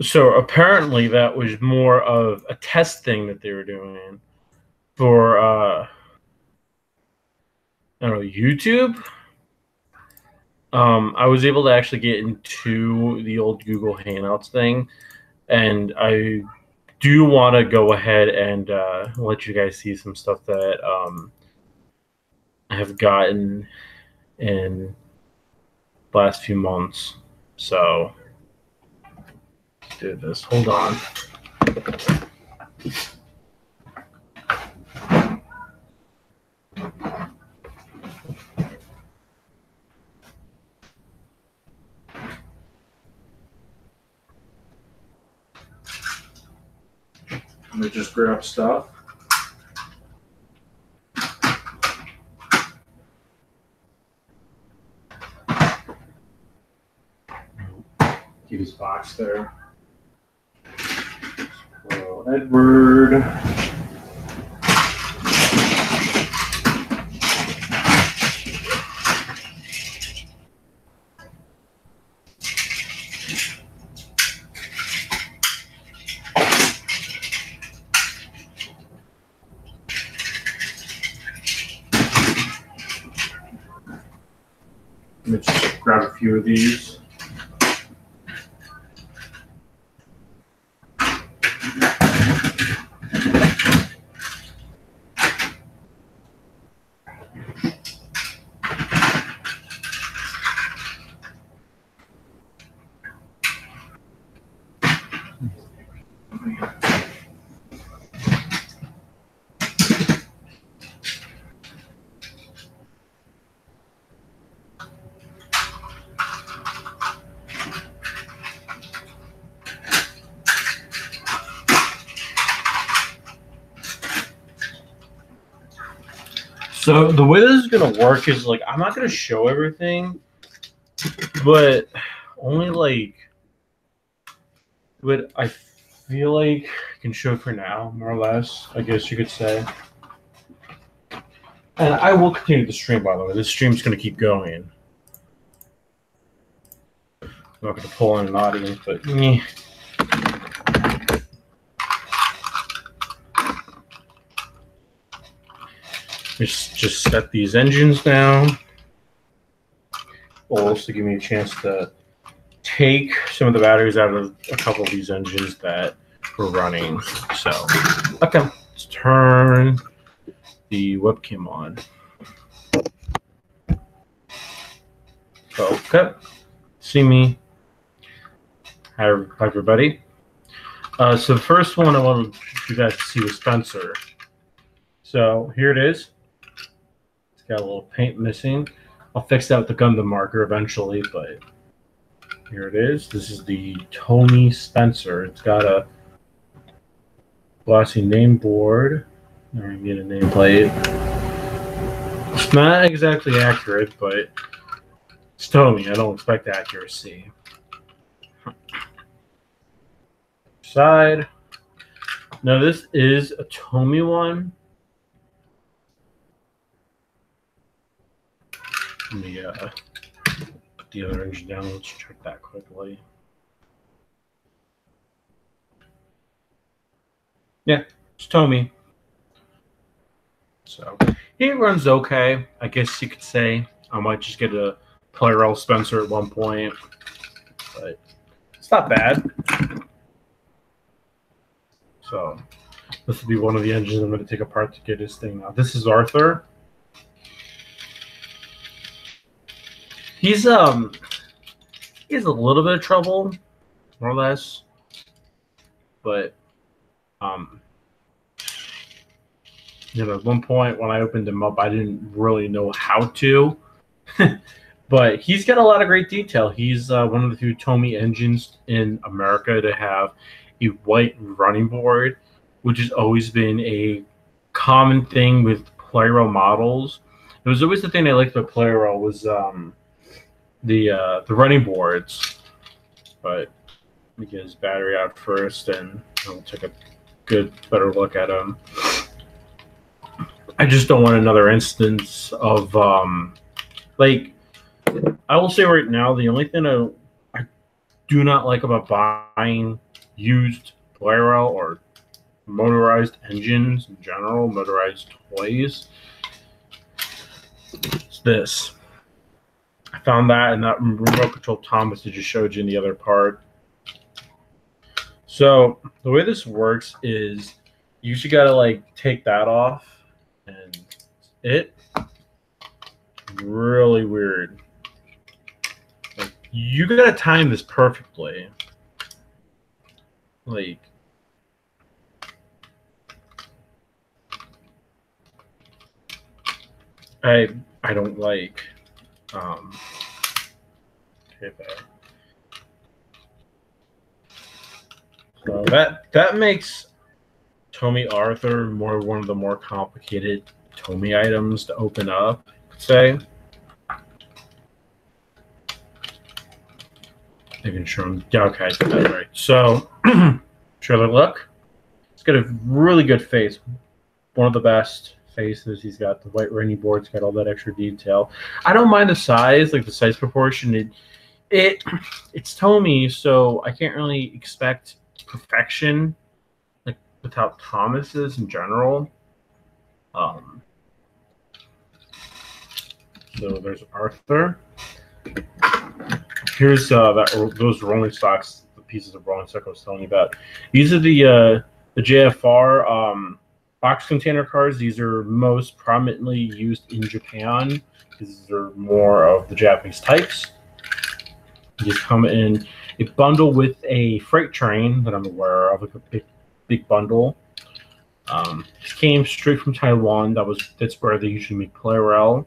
So apparently that was more of a test thing that they were doing for I don't know, YouTube. I was able to actually get into the old Google Hangouts thing, and I do want to go ahead and let you guys see some stuff that I have gotten in the last few months. So let's do this. Hold on. Let me just grab stuff. Keep his box there. So, Edward. Let me just grab a few of these. So the way this is going to work is like, I'm not going to show everything, but only like what I feel like I can show for now, more or less, I guess you could say. And I will continue the stream, by the way. This stream's going to keep going. I'm not going to pull in an audience, but just set these engines down. Will also give me a chance to take some of the batteries out of a couple of these engines that we're running. So, okay, let's turn the webcam on. Okay, see me. Hi, everybody. So the first one I wanted you guys to see was Spencer. So here it is. It's got a little paint missing. I'll fix that with the Gundam marker eventually, but here it is. This is the Tomy Spencer. It's got a glossy name board. There we get a nameplate. It's not exactly accurate, but it's Tomy. I don't expect accuracy. Side. Now this is a Tomy one. Let me put the other engine down. Let's check that quickly. Yeah, it's Tomy. So he runs okay, I guess you could say. I might just get a Plurell Spencer at one point, but it's not bad. So this will be one of the engines I'm going to take apart to get his thing out. This is Arthur. He's he has a little bit of trouble, more or less, but you know, at one point when I opened him up, I didn't really know how to, but he's got a lot of great detail. He's one of the few Tomy engines in America to have a white running board, which has always been a common thing with Plurell models. It was always the thing I liked about Plurell was the running boards, but let me get his battery out first, and I'll take a better look at him. I just don't want another instance of like, I will say right now, the only thing I do not like about buying used Plarail or motorized engines in general, motorized toys. It's this. I found that in that remote control Thomas that just showed you in the other part. So the way this works is you usually gotta like take that off, and it really weird. Like you gotta time this perfectly. Like I don't like okay, so that makes Tomy Arthur one of the more complicated Tomy items to open up, say. Making sure I'm okay, I did that right. So show the look. It's got a really good face. One of the best faces. He's got the white rainy board. It's got all that extra detail. I don't mind the size, like the size proportion. It's Tomy, so I can't really expect perfection like without Thomas's in general. So there's Arthur. Here's those rolling stocks, the pieces of rolling stock I was telling you about. These are the JFR box container cards. These are most prominently used in Japan because they're more of the Japanese types. These come in a bundle with a freight train that I'm aware of, like a big bundle. This came straight from Taiwan. That's where they usually make Plarail.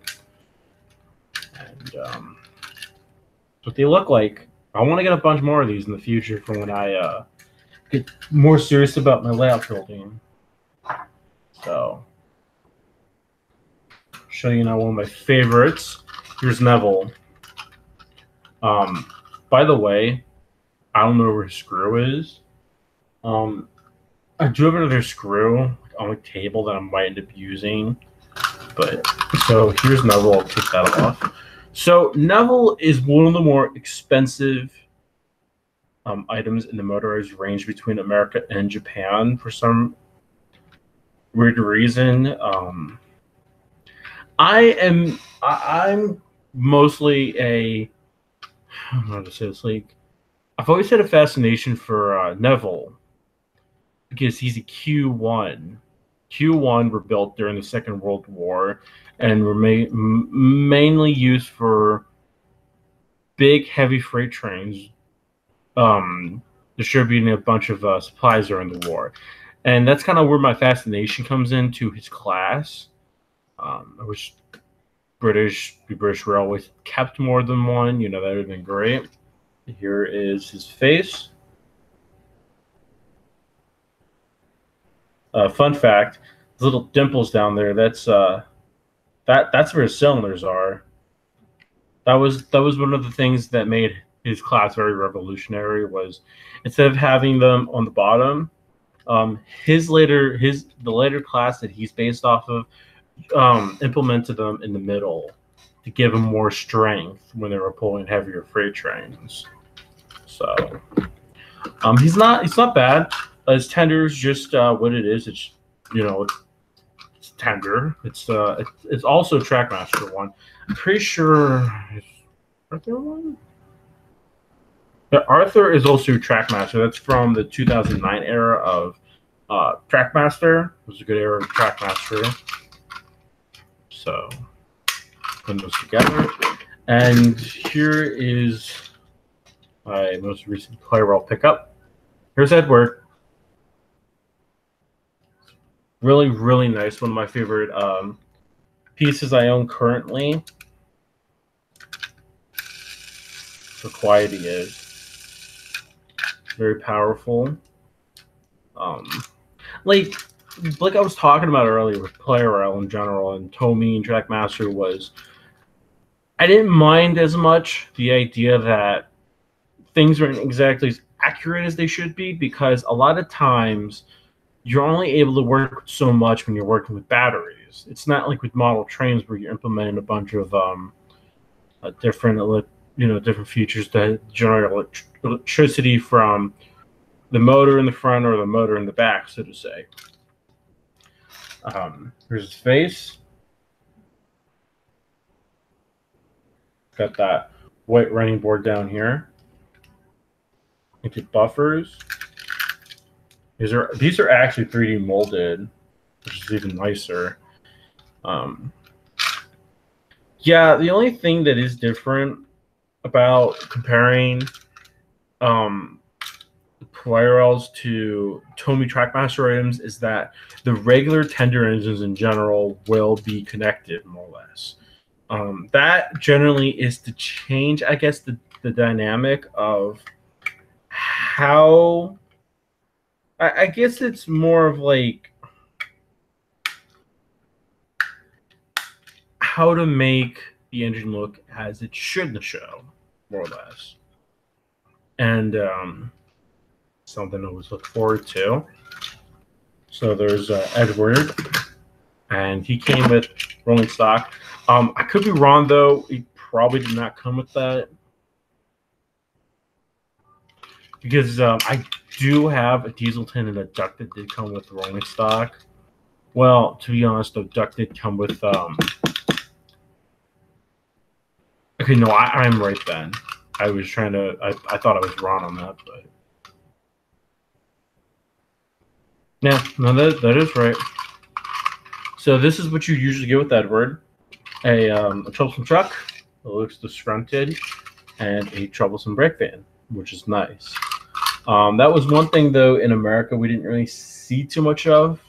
And what they look like. I want to get a bunch more of these in the future for when I get more serious about my layout building. So, I'll show you now one of my favorites. Here's Neville. By the way, I don't know where his screw is. I do have another screw on the table that I might end up using. But so here's Neville. I'll take that off. So Neville is one of the more expensive items in the motorized range between America and Japan for some weird reason. I'm mostly a I don't know how to say this. Like I've always had a fascination for Neville because he's a Q1. Q1 were built during the Second World War and were mainly used for big, heavy freight trains distributing a bunch of supplies during the war. And that's kind of where my fascination comes into his class. I wish British Railways kept more than one. You know, that would have been great. Here is his face. Fun fact: the little dimples down there. That's where his cylinders are. That was one of the things that made his class very revolutionary. Was instead of having them on the bottom, the later class that he's based off of implemented them in the middle to give him more strength when they were pulling heavier freight trains. So he's not bad. His tender is just what it is. It's it's tender. It's also Trackmaster one. I'm pretty sure Arthur one. Yeah, Arthur is also Trackmaster. That's from the 2009 era of Trackmaster. It was a good era of Trackmaster. So put those together, and here is my most recent Plarail pickup. Here's Edward. Really, really nice. One of my favorite pieces I own currently. For quiet he is. Very powerful. Like I was talking about earlier with Plarail in general and Tomy and Trackmaster was I didn't mind as much the idea that things weren't exactly as accurate as they should be because a lot of times you're only able to work so much when you're working with batteries. It's not like with model trains where you're implementing a bunch of different features that generate electricity from the motor in the front or the motor in the back, so to say. Here's his face. Got that white running board down here. Into buffers. These are actually 3D molded, which is even nicer. Yeah, the only thing that is different about comparing Polarels to Tomy Trackmaster items is that the regular tender engines in general will be connected, more or less. That generally is to change, I guess, the dynamic of how. I guess it's more of like how to make the engine look as it should in the show, more or less. And something I always look forward to. So there's Edward, and he came with rolling stock. I could be wrong though. He probably did not come with that because I do have a Dieselton and a Duck that did come with rolling stock. Well, to be honest, the Duck did come with. Okay, no, I'm right then. I was trying to. I thought I was wrong on that, but yeah, no, that is right. So this is what you usually get with Edward: a troublesome truck that looks disgruntled, and a troublesome brake van, which is nice. That was one thing though in America we didn't really see too much of.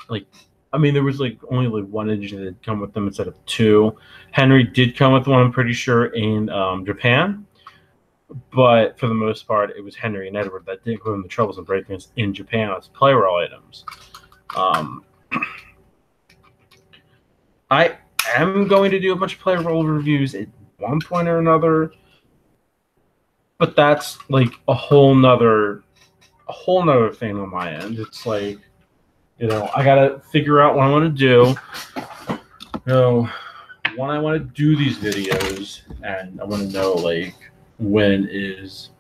Like, I mean, there was like only like one engine that had come with them instead of two. Henry did come with one, I'm pretty sure, in Japan. But for the most part, it was Henry and Edward that did come with the troublesome brake vans in Japan as Play-Well items. I am going to do a bunch of Play-Well reviews at one point or another. But that's like a whole nother thing on my end. It's like, you know, I gotta figure out what I want to do. You know, when I want to do these videos, and I want to know like when is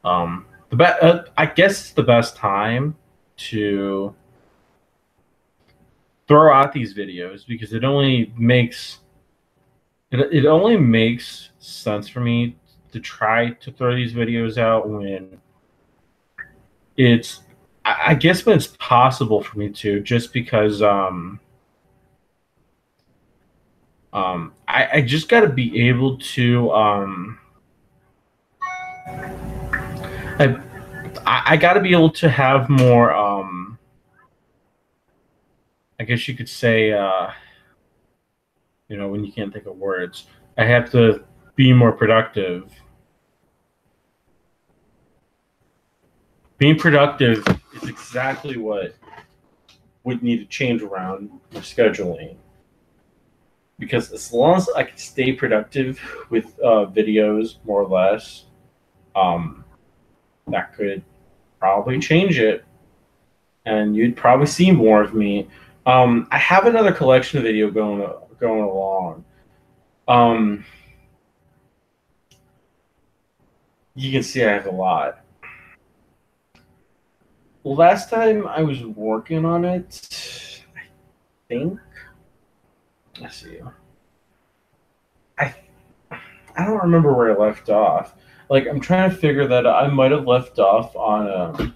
the best. I guess it's the best time to throw out these videos because it only makes sense for me to try to throw these videos out when it's, I guess, when it's possible for me to, just because I just got to be able to I got to be able to have more I guess you could say you know, when you can't think of words, I have to be more productive. Being productive is exactly what would need to change around my scheduling. Because as long as I can stay productive with videos, more or less, that could probably change it. And you'd probably see more of me. I have another collection video going along. You can see I have a lot. Last time I was working on it, I think. Let's see. I don't remember where I left off. Like, I'm trying to figure that out. I might have left off on.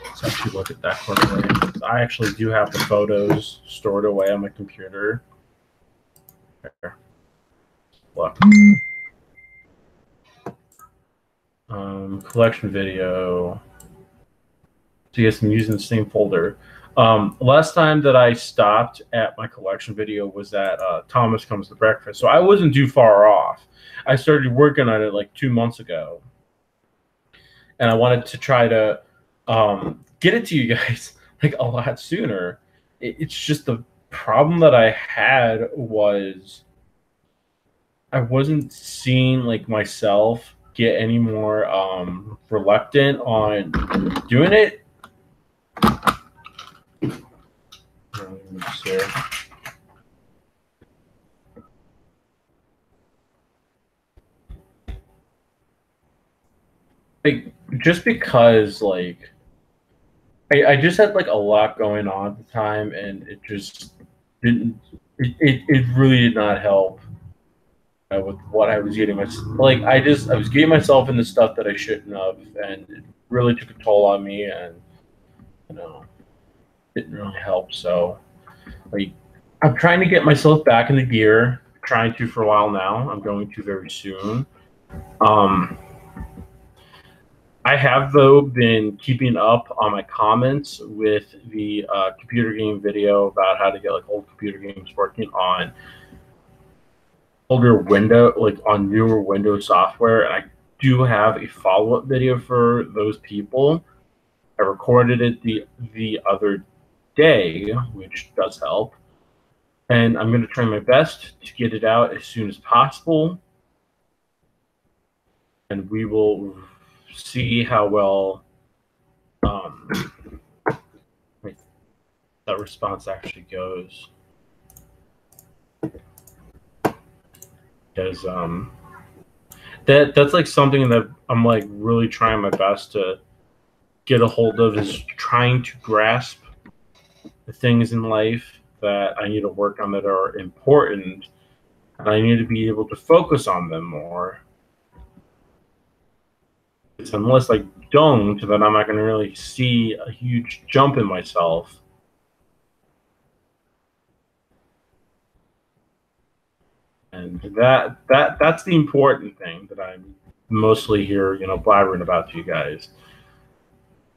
Let's actually look at that corner. I actually do have the photos stored away on my computer. Here. Look. Collection video. So yes, I'm using the same folder. Last time that I stopped at my collection video was at Thomas Comes to Breakfast. So I wasn't too far off. I started working on it like 2 months ago. And I wanted to try to get it to you guys like a lot sooner. It's just the problem that I had was I wasn't seeing like myself get any more reluctant on doing it. Like just because like I just had like a lot going on at the time, and it just didn't. It really did not help with what I was getting myself. Like I was getting myself into stuff that I shouldn't have, and it really took a toll on me, and you know, didn't really help. So like I'm trying to get myself back into gear. Trying to for a while now. I'm going to very soon. Um, I have, though, been keeping up on my comments with the computer game video about how to get like old computer games working on older window, like on newer Windows software. And I do have a follow-up video for those people. I recorded it the other day, which does help. And I'm going to try my best to get it out as soon as possible. And we will see how well that response actually goes, because that's like something that I'm like really trying my best to get a hold of, is trying to grasp the things in life that I need to work on that are important, and I need to be able to focus on them more. Unless I don't, then I'm not going to really see a huge jump in myself. And that's the important thing that I'm mostly here, blabbering about to you guys.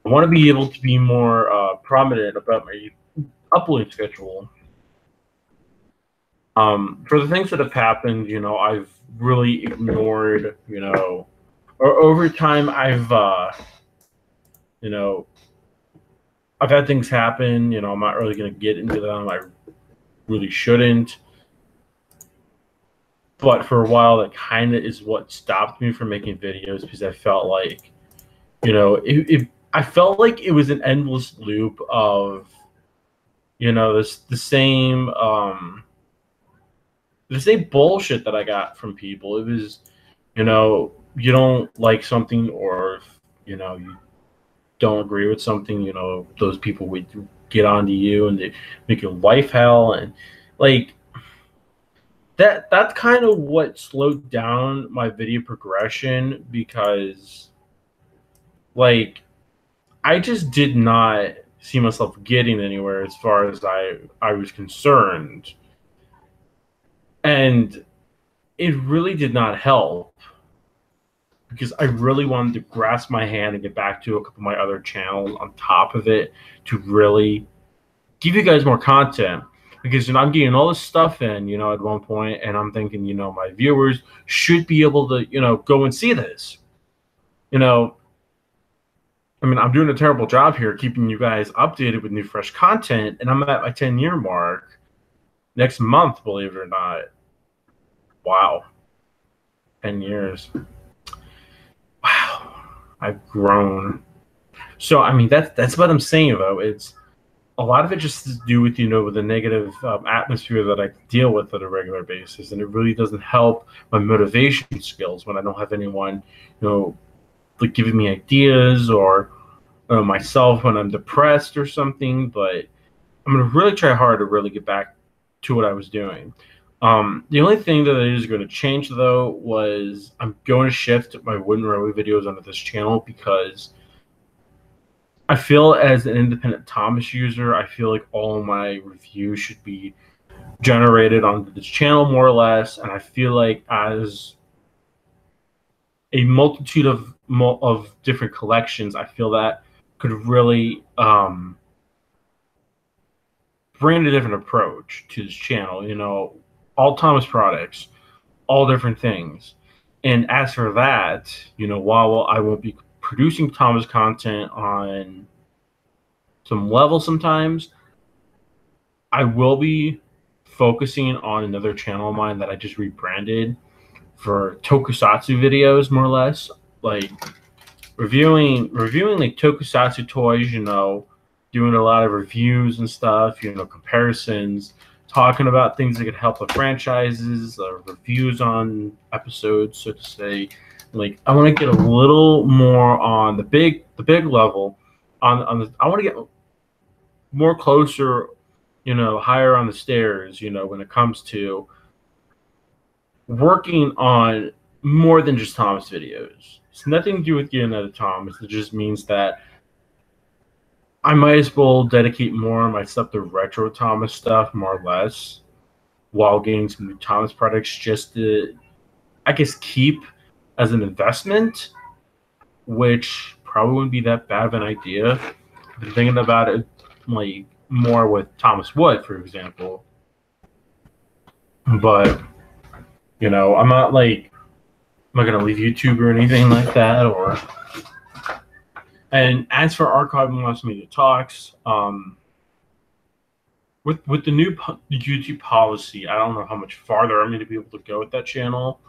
I want to be able to be more prominent about my uploading schedule. For the things that have happened, I've really ignored, over time, I've had things happen. I'm not really going to get into them. I really shouldn't. But for a while, that kind of is what stopped me from making videos, because I felt like, I felt like it was an endless loop of, the same bullshit that I got from people. It was, you don't like something, or you don't agree with something, those people would get onto you and they make your life hell. And like that's kind of what slowed down my video progression, because like I just did not see myself getting anywhere as far as I was concerned. And it really did not help, because I really wanted to grasp my hand and get back to a couple of my other channels on top of it to really give you guys more content. Because I'm getting all this stuff in, at one point, and I'm thinking, my viewers should be able to, go and see this. I mean, I'm doing a terrible job here keeping you guys updated with new, fresh content, and I'm at my 10-year mark next month, believe it or not. Wow. 10 years. Wow. I've grown. So, I mean, that's what I'm saying, though. It's a lot of it just to do with, with the negative atmosphere that I deal with on a regular basis. And it really doesn't help my motivation skills when I don't have anyone, like giving me ideas, or myself when I'm depressed or something. But I'm going to really try hard to really get back to what I was doing. The only thing that is going to change, though, was I'm going to shift my Wooden Railway videos onto this channel, because I feel, as an independent Thomas user, I feel like all of my reviews should be generated onto this channel, more or less. And I feel like, as a multitude of different collections, I feel that could really bring a different approach to this channel. All Thomas products, all different things. And as for that, while I won't be producing Thomas content on some level sometimes, I will be focusing on another channel of mine that I just rebranded for tokusatsu videos, more or less, like reviewing like tokusatsu toys, doing a lot of reviews and stuff, comparisons, talking about things that could help the franchises, reviews on episodes, so to say, Like I want to get a little more on the big level. I want to get more closer, higher on the stairs. When it comes to working on more than just Thomas videos. It's nothing to do with getting out of Thomas. It just means that I might as well dedicate more of my stuff to retro Thomas stuff, more or less, while getting some new Thomas products just to, I guess, keep as an investment, which probably wouldn't be that bad of an idea. I've been thinking about it like more with Thomas Wood, for example. But, I'm not like, I'm not going to leave YouTube or anything like that. And as for archiving Lost Media Talks, with the new YouTube policy, I don't know how much farther I'm going to be able to go with that channel,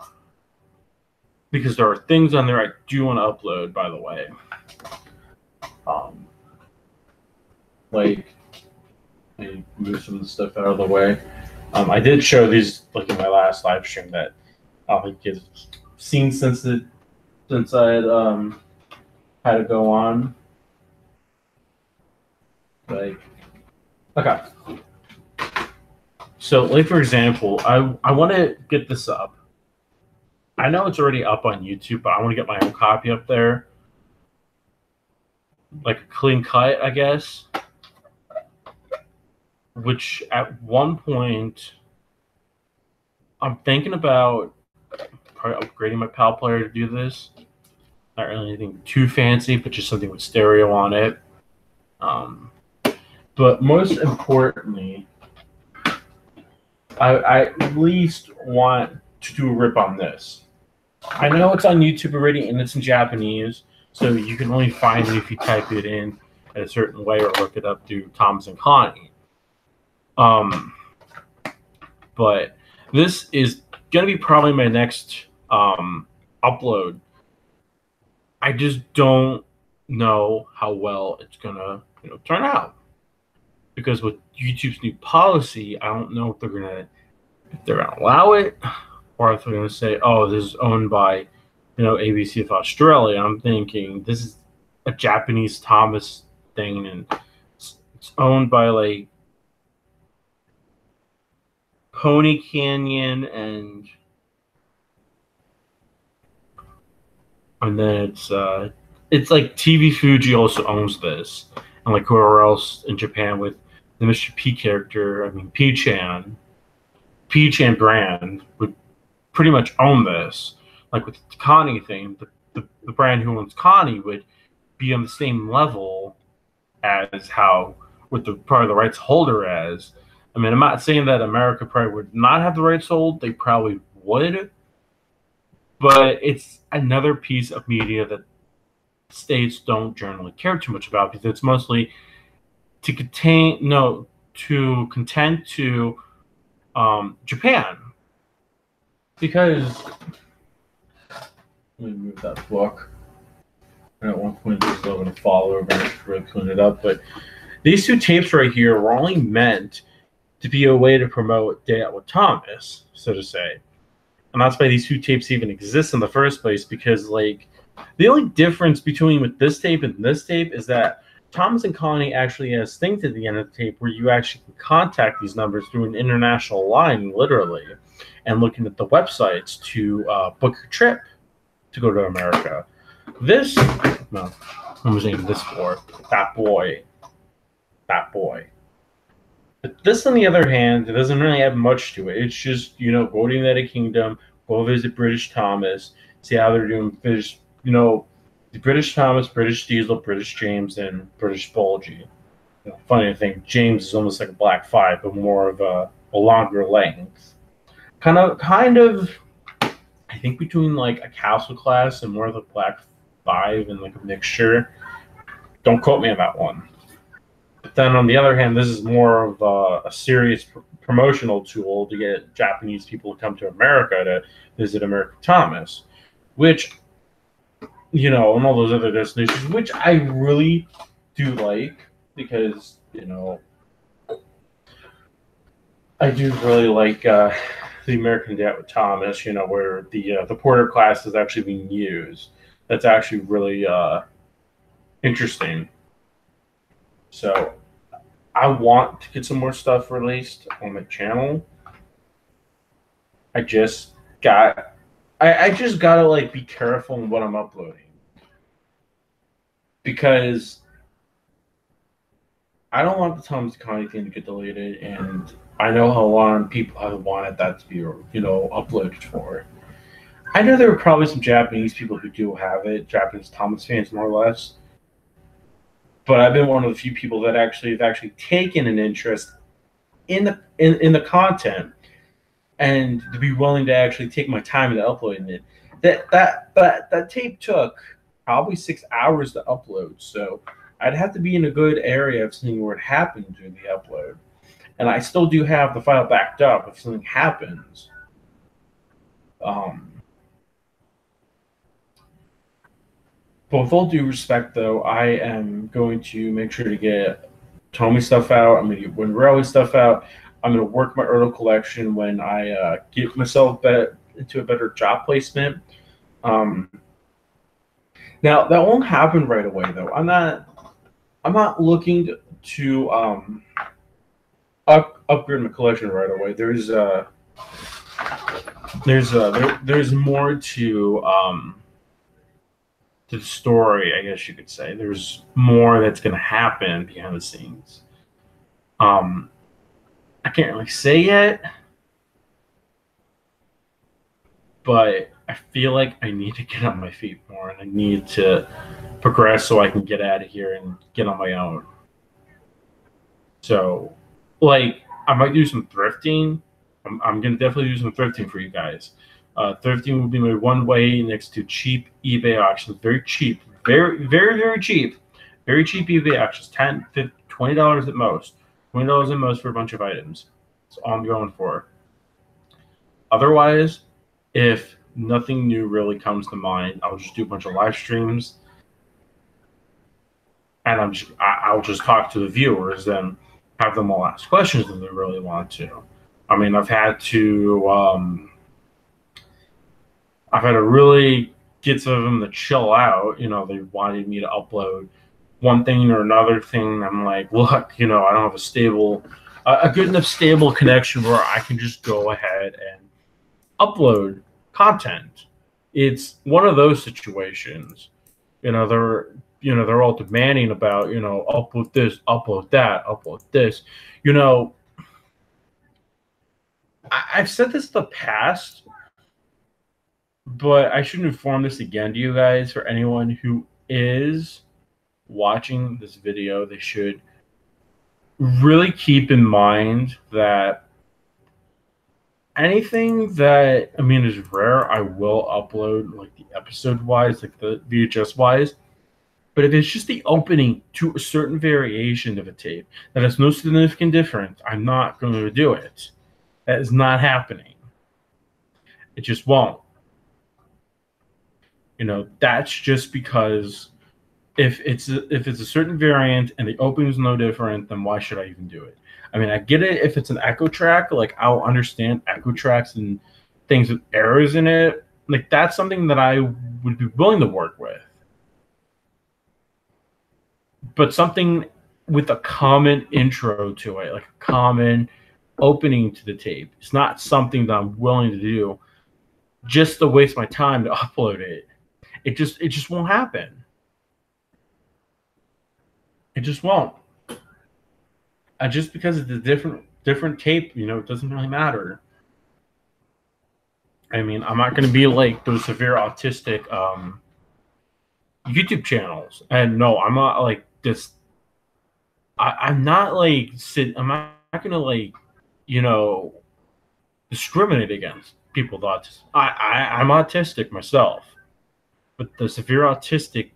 because there are things on there I do want to upload, by the way. Like, let me move some of the stuff out of the way. I did show these like in my last live stream that I don't think you've seen since I had to go on. Like, okay. So, like for example, I want to get this up. I know it's already up on YouTube, but I want to get my own copy up there. Like a clean cut, I guess. Which at one point, I'm thinking about probably upgrading my PAL player to do this. Not really anything too fancy, but just something with stereo on it. But most importantly, I at least want to do a rip on this. I know it's on YouTube already, and it's in Japanese, so you can only find it if you type it in a certain way or look it up through Thomas and Connie. But this is going to be probably my next upload. I just don't know how well it's going to turn out. Because with YouTube's new policy, I don't know if they're gonna allow it, or if they're gonna say, "Oh, this is owned by, ABC of Australia." I'm thinking this is a Japanese Thomas thing, and it's owned by like Pony Canyon, and then it's like TV Fuji also owns this, and like whoever else in Japan with the Mr. P character, P-chan brand would pretty much own this. Like with the Connie thing, the brand who owns Connie would be on the same level as how with the probably the rights holder as. I'm not saying that America probably would not have the rights hold. They probably would. But it's another piece of media that states don't generally care too much about, because it's mostly to contend to Japan. Because let me move that book. And at one point, this is going to fall over, and I should really clean it up. But these two tapes right here were only meant to be a way to promote Day Out with Thomas, so to say. And that's why these two tapes even exist in the first place, because like the only difference between with this tape and this tape is that Thomas and Connie actually has things at the end of the tape where you actually can contact these numbers through an international line, literally, and looking at the websites to book your trip to go to America. This, no, what was name this for? That boy. But this, on the other hand, it doesn't really have much to it. It's just, go to the United Kingdom, go visit British Thomas, see how they're doing fish, the British Thomas, British Diesel, British James, and British Bulgy. Funny to think, James is almost like a Black 5, but more of a longer length. Kind of, I think between like a Castle class and more of the Black 5 and like a mixture. Don't quote me on that one. But then on the other hand, this is more of a serious promotional tool to get Japanese people to come to America to visit American Thomas, which, and all those other destinations, which I really do like, because, I do really like the American Dad with Thomas, where the Porter class is actually being used. That's actually really interesting. So I want to get some more stuff released on the channel. I just I just gotta like be careful in what I'm uploading, because I don't want the Thomas Connie thing to get deleted, and I know how long people have wanted that to be uploaded for. I know there are probably some Japanese people who do have it, Japanese Thomas fans more or less. But I've been one of the few people that have actually taken an interest in the content, and to be willing to actually take my time into uploading it. That tape took probably 6 hours to upload, so I'd have to be in a good area of seeing where it happened during the upload. And I still do have the file backed up if something happens. But with all due respect, though, I am going to make sure to get Tomy stuff out. I'm going to get Wind Railway stuff out. I'm going to work my Ertl collection when I get myself into a better job placement. Now that won't happen right away, though. I'm not looking to upgrade my collection right away. There's more to the story, I guess you could say. There's more that's going to happen behind the scenes. I can't really say yet, but I feel like I need to get on my feet more, and I need to progress so I can get out of here and get on my own. So, like, I might do some thrifting. I'm going to definitely do some thrifting for you guys. Thrifting will be my one way next to cheap eBay auctions. Very cheap. Very, very, very cheap. Very cheap eBay auctions. $10, $15, $20 at most. $20 at most for a bunch of items. That's all I'm going for. Otherwise, if nothing new really comes to mind, I'll just do a bunch of live streams. And I'll just talk to the viewers and have them all ask questions if they really want to. I mean, I've had to really get some of them to chill out. They wanted me to upload one thing or another thing. I'm like, look, I don't have a good enough stable connection where I can just go ahead and upload content. It's one of those situations. They're all demanding about, upload this, upload that, upload this. I've said this in the past, but I should inform this again to you guys. For anyone who is watching this video, they should really keep in mind that anything that is rare, I will upload, like the episode wise, like the VHS wise. But if it's just the opening to a certain variation of a tape that has no significant difference, I'm not going to do it. That is not happening. It just won't. That's just because if it's a certain variant and the opening is no different, then why should I even do it? I get it if it's an echo track. Like, I'll understand echo tracks and things with errors in it. Like, that's something that I would be willing to work with. But something with a common intro to it, like a common opening to the tape, it's not something that I'm willing to do just to waste my time to upload it. It just won't happen. It just won't. Just because it's a different tape, it doesn't really matter. I'm not going to be like those severe autistic YouTube channels. And no, I'm not like this. I'm not going to discriminate against people with autism. I'm autistic myself, but the severe autistic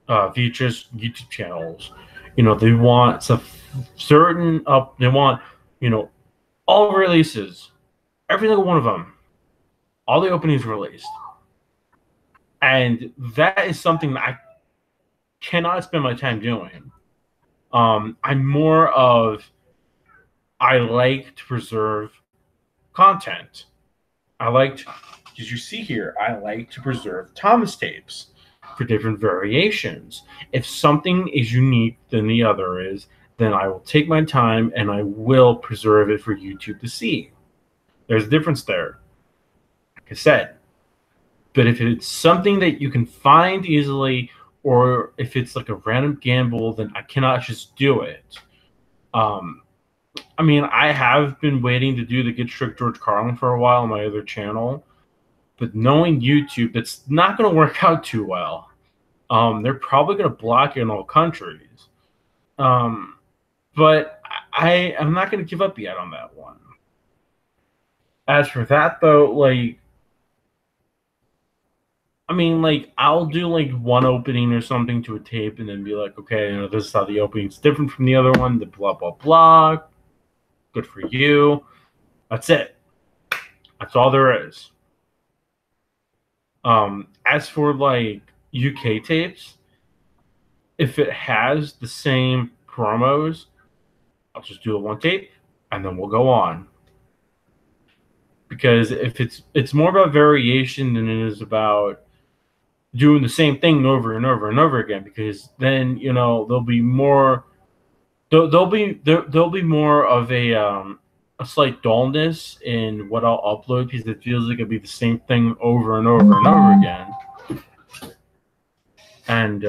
VHS YouTube channels, they want some certain they want all releases, every single one of them, all the openings released, and that is something that I cannot spend my time doing. I'm more of, I like to preserve content. I like to, as you see here, I like to preserve Thomas tapes for different variations. If something is unique than the other is, then I will take my time and I will preserve it for YouTube to see. There's a difference there. Like I said, but if it's something that you can find easily, or if it's like a random gamble, then I cannot just do it. Um, I mean, I have been waiting to do the Get Strict George Carlin for a while on my other channel, but knowing YouTube, it's not going to work out too well. They're probably going to block it in all countries. But I'm not going to give up yet on that one. As for that, though, like, I mean, like, I'll do like one opening or something to a tape and then be like, okay, you know, this is how the opening's different from the other one, the blah, blah, blah. Good for you. That's it. That's all there is. As for like UK tapes, if it has the same promos, I'll just do a one tape and then we'll go on. Because if it's more about variation than it is about doing the same thing over and over and over again, because then, you know, there'll be more of a slight dullness in what I'll upload, because it feels like it'll be the same thing over and over and over again. And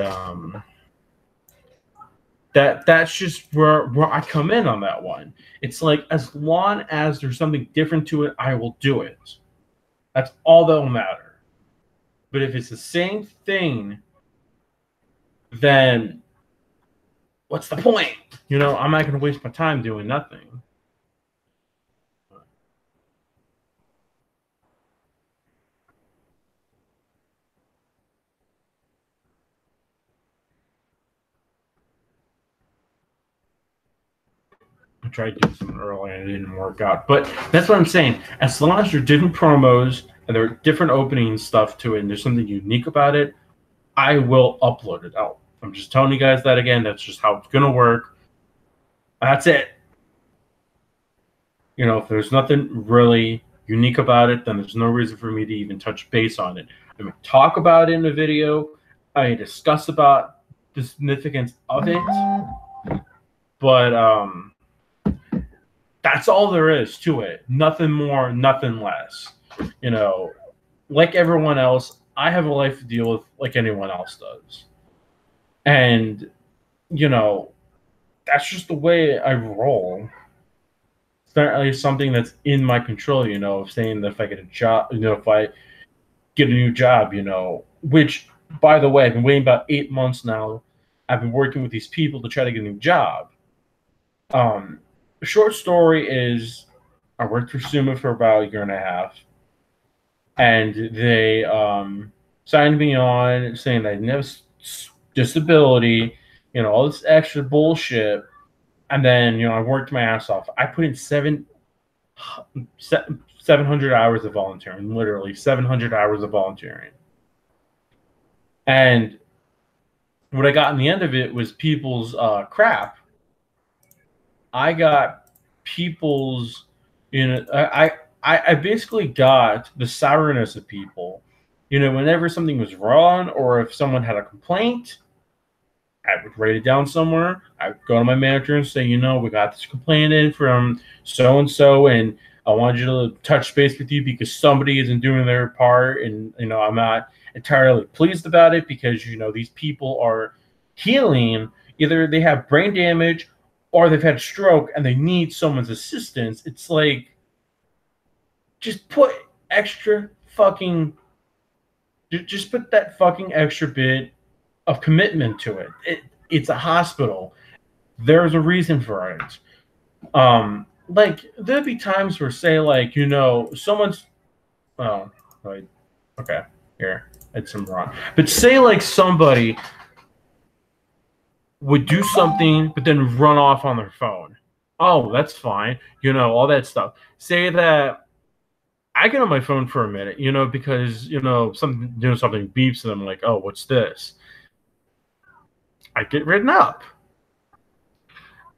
that's just where I come in on that one. It's like, as long as there's something different to it, I will do it. That's all that will matter. But if it's the same thing, then what's the point? You know, I'm not going to waste my time doing nothing. I tried to do something earlier and it didn't work out. But that's what I'm saying. As long as there are different promos and there are different opening stuff to it and there's something unique about it, I will upload it out. I'm just telling you guys that again. That's just how it's going to work. That's it. You know, if there's nothing really unique about it, then there's no reason for me to even touch base on it. I may talk about it in a video. I may discuss about the significance of it. But that's all there is to it. Nothing more, nothing less. You know, like everyone else, I have a life to deal with like anyone else does. And, you know, that's just the way I roll. It's not really something that's in my control, you know, of saying that if I get a job, you know, if I get a new job, you know, which, by the way, I've been waiting about 8 months now. I've been working with these people to try to get a new job. The short story is I worked for Suma for about a year and a half, and they signed me on saying that I didn't have disability, you know, all this extra bullshit. And then, you know, I worked my ass off. I put in 700 hours of volunteering, literally 700 hours of volunteering. And what I got in the end of it was people's crap. I got people's, you know, I basically got the sourness of people. You know, whenever something was wrong or if someone had a complaint, I would write it down somewhere. I would go to my manager and say, you know, we got this complaint in from so-and-so, and I wanted you to touch base with you because somebody isn't doing their part, and, you know, I'm not entirely pleased about it because, you know, these people are healing. Either they have brain damage or they've had a stroke and they need someone's assistance. It's like, just put extra fucking, just put that fucking extra bit of commitment to it. It's a hospital. There's a reason for it. Like, there'd be times where, say, like, you know, someone's, oh, like, okay, here, I did something wrong. But say, like, somebody would do something, but then run off on their phone. Oh, that's fine. You know, all that stuff. Say that I get on my phone for a minute, you know, because, you know, something beeps and I'm like, oh, what's this? I get written up.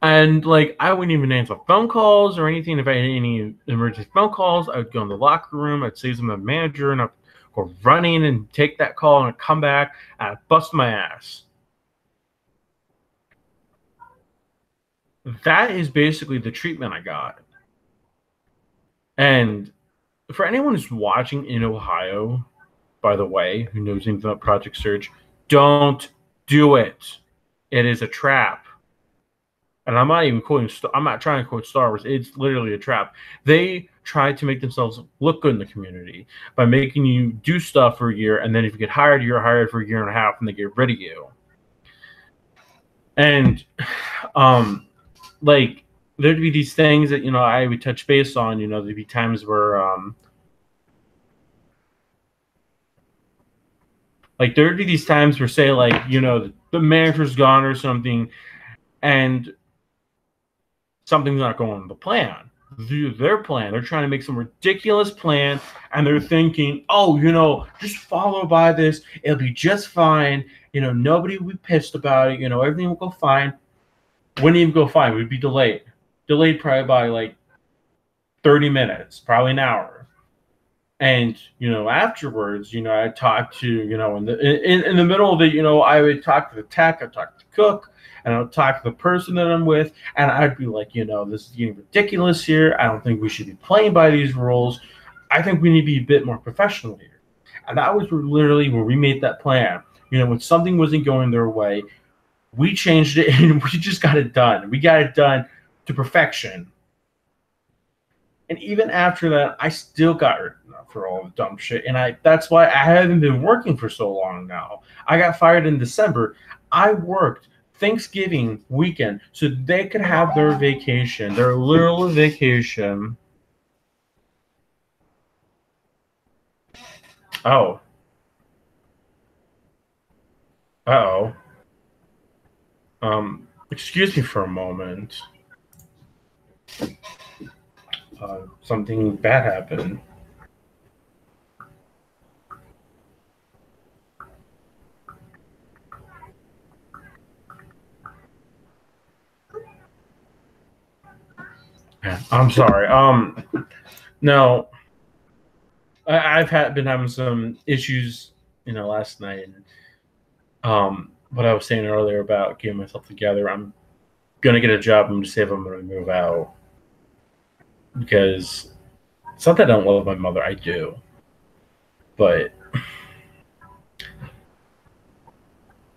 And like I wouldn't even answer phone calls or anything. If I had any emergency phone calls, I would go in the locker room, I'd say to the manager, and I'd go running and take that call, and I'd come back and I'd bust my ass. That is basically the treatment I got. And for anyone who's watching in Ohio, by the way, who knows anything about Project Search, don't do it. It is a trap. And I'm not even quoting. I'm not trying to quote Star Wars. It's literally a trap. They try to make themselves look good in the community by making you do stuff for a year, and then if you get hired, you're hired for a year and a half, and they get rid of you. And, like there'd be these things that I would touch base on. There'd be times where, like there'd be these times where, say, like the manager's gone or something, and something's not going to the plan. Their plan. They're trying to make some ridiculous plan, and they're thinking, oh, just follow by this. It'll be just fine. Nobody will be pissed about it. Everything will go fine. Wouldn't even go fine. We'd be delayed. Delayed probably by like 30 minutes, probably an hour. And, afterwards, I'd talk to, in the middle of it, I would talk to the tech, I'd talk to the cook, and I'll talk to the person that I'm with, and I'd be like, this is getting ridiculous here. I don't think we should be playing by these rules. I think we need to be a bit more professional here. And that was literally where we made that plan. When something wasn't going their way, we changed it, and we just got it done. We got it done to perfection. And even after that, I still got written up for all the dumb shit. And that's why I haven't been working for so long now. I got fired in December. I worked Thanksgiving weekend so they could have their vacation, their literal vacation. Oh. Uh-oh. Excuse me for a moment. Something bad happened. I'm sorry. No, I've been having some issues, last night, and what I was saying earlier about getting myself together. I'm gonna get a job. I'm gonna say if I'm gonna move out, because it's not that I don't love my mother. I do, but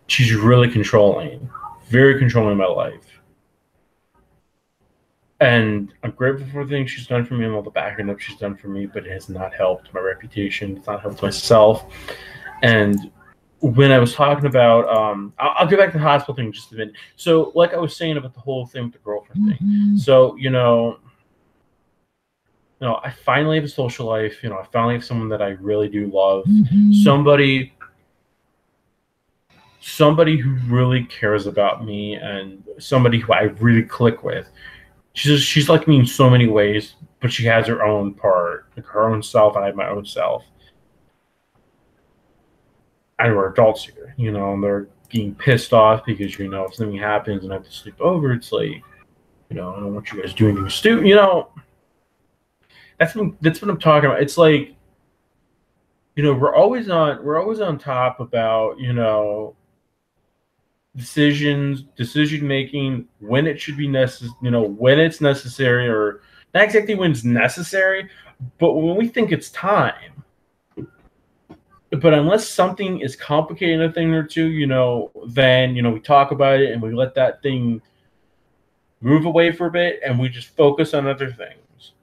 she's really controlling, very controlling in my life. And I'm grateful for the things she's done for me and all the backing up she's done for me, but it has not helped my reputation. It's not helped myself. And when I was talking about, I'll get back to the hospital thing in just a minute. So, like I was saying about the whole thing with the girlfriend thing. So, I finally have a social life. I finally have someone that I really do love. Somebody who really cares about me, and somebody who I really click with. She's like me in so many ways, but she has her own part, like her own self, and I have my own self. And we're adults here, and they're being pissed off because, if something happens and I have to sleep over, it's like, I don't want you guys doing anything stupid, That's what I'm talking about. It's like, we're always on top about, decision making, when it should be when it's necessary, or not exactly when it's necessary, but when we think it's time. But unless something is complicating a thing or two, then we talk about it and we let that thing move away for a bit, and we just focus on other things.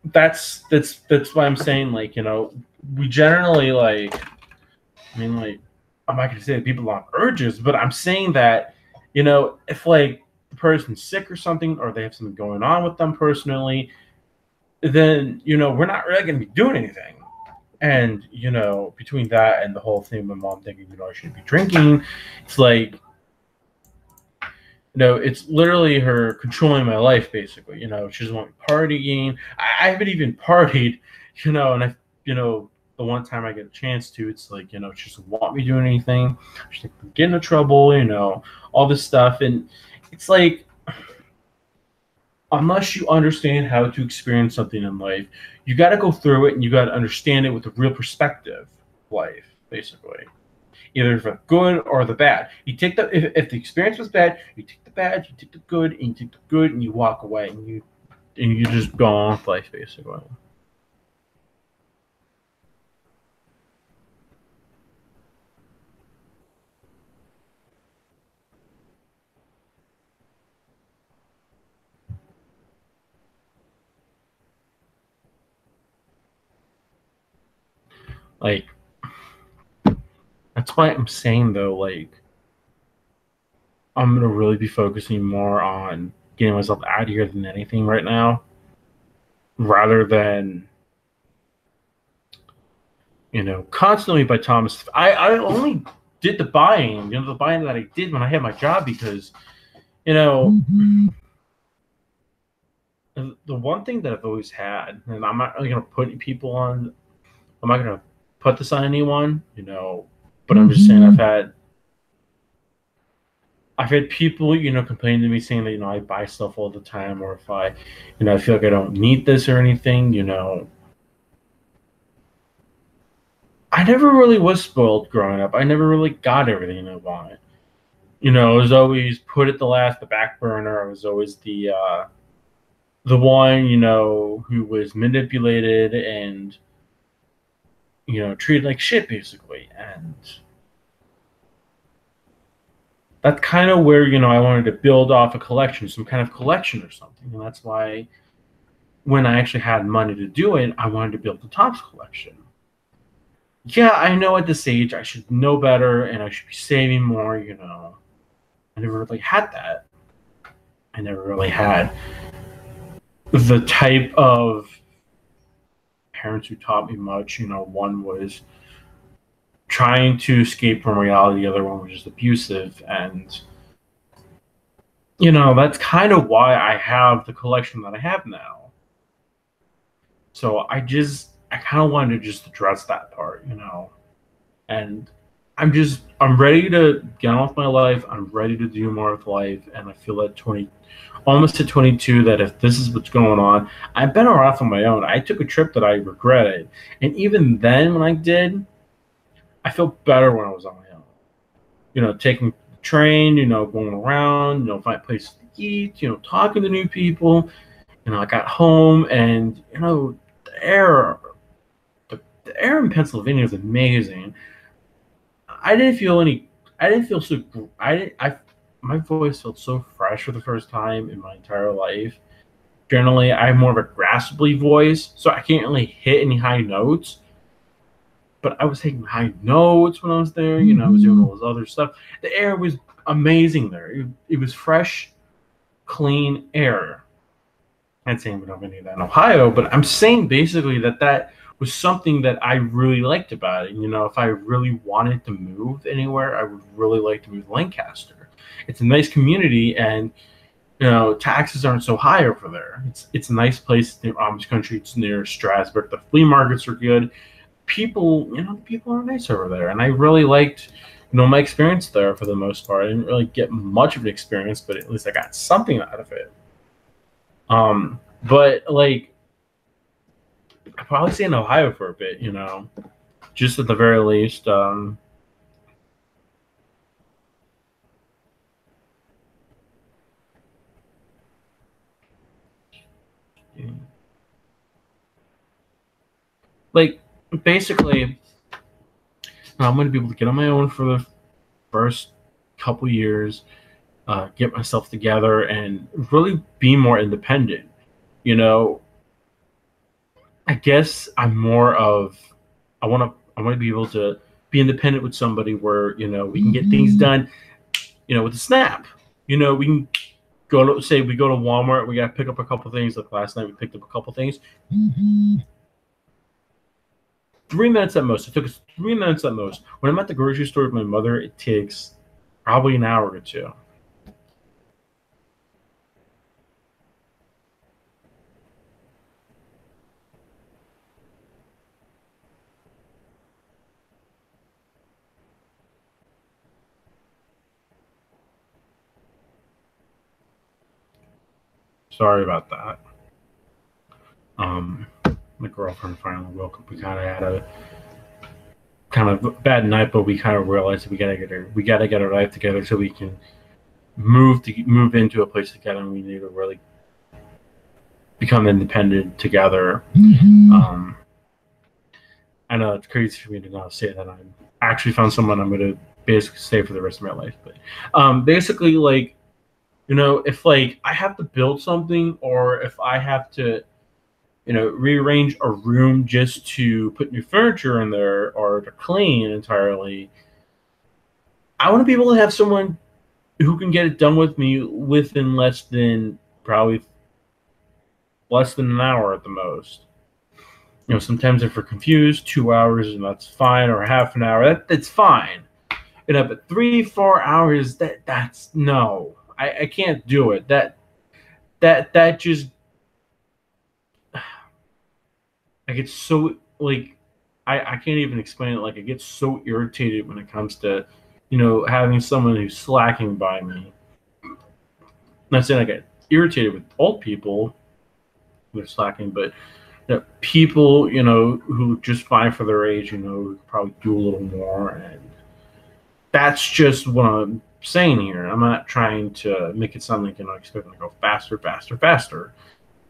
That's why I'm saying, like, we generally, like, I'm not going to say that people have urges, but I'm saying that, if like the person's sick or something, or they have something going on with them personally, then, we're not really going to be doing anything. And, between that and the whole thing, my mom thinking, I shouldn't be drinking, it's like, it's literally her controlling my life, basically. She doesn't want me partying. I haven't even partied, and I, the one time I get a chance to, it's like, she doesn't want me doing anything. She's like, I'm getting in trouble, all this stuff. And it's like, unless you understand how to experience something in life, you got to go through it and you got to understand it with a real perspective of life, basically. Either for the good or the bad. You take if the experience was bad, you take the bad, you take the good, and you take the good, and you walk away, and you just go on with life, basically. Like, that's why I'm saying though, like, I'm gonna really be focusing more on getting myself out of here than anything right now, rather than constantly by Thomas. I only did the buying, the buying that I did when I had my job because the one thing that I've always had, and I'm not really gonna put people on. I'm not gonna put this on anyone, but I'm just saying I've had people, complain to me saying that, I buy stuff all the time, or if I feel like I don't need this or anything, I never really was spoiled growing up. I never really got everything I wanted. I was always put at the back burner. I was always the one, who was manipulated and, treated like shit, basically. And that's kind of where, I wanted to build off a collection, some kind of collection or something. And that's why when I actually had money to do it, I wanted to build the Topps collection. Yeah, I know at this age I should know better and I should be saving more, I never really had that. I never really had the type of parents who taught me much. One was trying to escape from reality, the other one was just abusive. And, that's kind of why I have the collection that I have now. So I kind of wanted to just address that part, and I'm ready to get on with my life. I'm ready to do more with life, and I feel at almost at 22, that if this is what's going on, I've been around on my own. I took a trip that I regretted, and even then, when I did, I felt better when I was on my own. Taking the train, going around, find places to eat, talking to new people. I got home, and the air, the air in Pennsylvania is amazing. I didn't feel any. I didn't feel so. I didn't. My voice felt so fresh for the first time in my entire life. Generally, I have more of a graspy voice, so I can't really hit any high notes. But I was hitting high notes when I was there. I was doing all this other stuff. The air was amazing there. It was fresh, clean air. I'm saying we don't have any of that in Ohio, but I'm saying basically that was something that I really liked about it. If I really wanted to move anywhere, I would really like to move to Lancaster. It's a nice community, and taxes aren't so high over there. It's a nice place. It's near Amish country. It's near Strasburg. The flea markets are good. People are nice over there, and I really liked my experience there for the most part. I didn't really get much of an experience, but at least I got something out of it. But like, I'd probably stay in Ohio for a bit, just at the very least. Like, basically, I'm going to be able to get on my own for the first couple years, get myself together, and really be more independent. I guess I'm more of I want to be able to be independent with somebody where we can get things done with a snap. We can we go to Walmart, we got to pick up a couple things. Like last night we picked up a couple things. 3 minutes at most. It took us 3 minutes at most. When I'm at the grocery store with my mother, it takes probably an hour or two. Sorry about that. My girlfriend finally woke up. We kind of had a kind of bad night, but we kind of realized that we gotta get our life together so we can move into a place together, and we need to really become independent together. I know it's crazy for me to now say that I'm actually found someone I'm going to basically stay for the rest of my life. But basically, like, if like I have to build something, or if I have to, rearrange a room just to put new furniture in there or to clean entirely, I want to be able to have someone who can get it done with me within probably less than an hour at the most. Sometimes if we're confused, 2 hours, and that's fine, or half an hour, that's fine. But 3-4 hours, that's no. I can't do it. That just, I get so, like, I can't even explain it. Like, I get so irritated when it comes to, having someone who's slacking by me. I'm not saying I get irritated with old people who are slacking, but people, who just fine for their age, who probably do a little more, and that's just what I'm saying here. I'm not trying to make it sound like, expect them to go faster, faster, faster.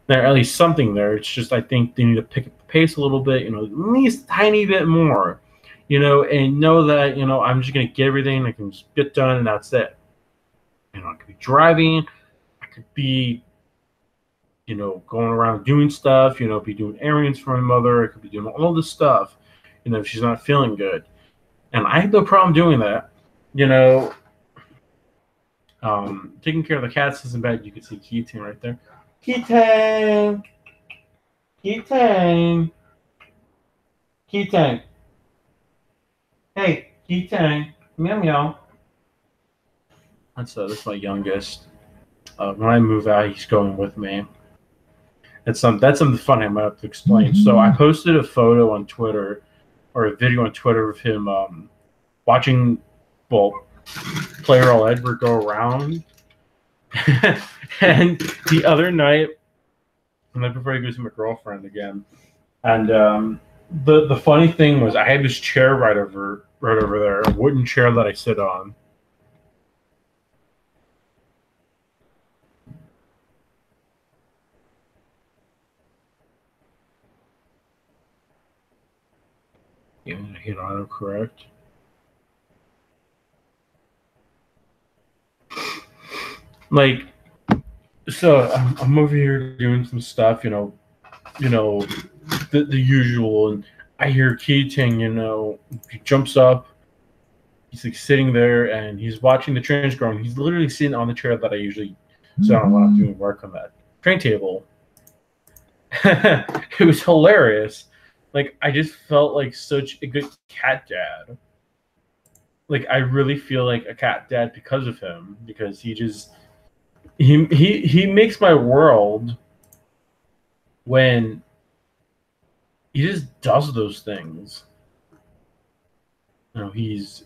There at least something there. It's just I think they need to pick up the pace a little bit, at least a tiny bit more, and know that, I'm just gonna get everything I can just get done, and that's it. I could be driving, I could be going around doing stuff, be doing errands for my mother. I could be doing all this stuff, if she's not feeling good. And I have no problem doing that. Taking care of the cats isn't bad. You can see Keating right there. Keating! Keating! Keating! Hey, Keating! Meow meow. That's my youngest. When I move out, he's going with me. That's something funny I might have to explain. So I posted a photo on Twitter, or a video on Twitter of him watching, Player All Edward go around. And the other night, and then before he goes to my girlfriend again, and the funny thing was I had this chair right over there, a wooden chair that I sit on. Hit autocorrect. Like, so I'm over here doing some stuff, the usual, and I hear Keating, he jumps up, he's like sitting there, and he's watching the trains go, and he's literally sitting on the chair that I usually sit on when I'm doing work on that train table. It was hilarious. Like, I just felt like such a good cat dad. Like, I really feel like a cat dad because of him, because he makes my world when he just does those things. He's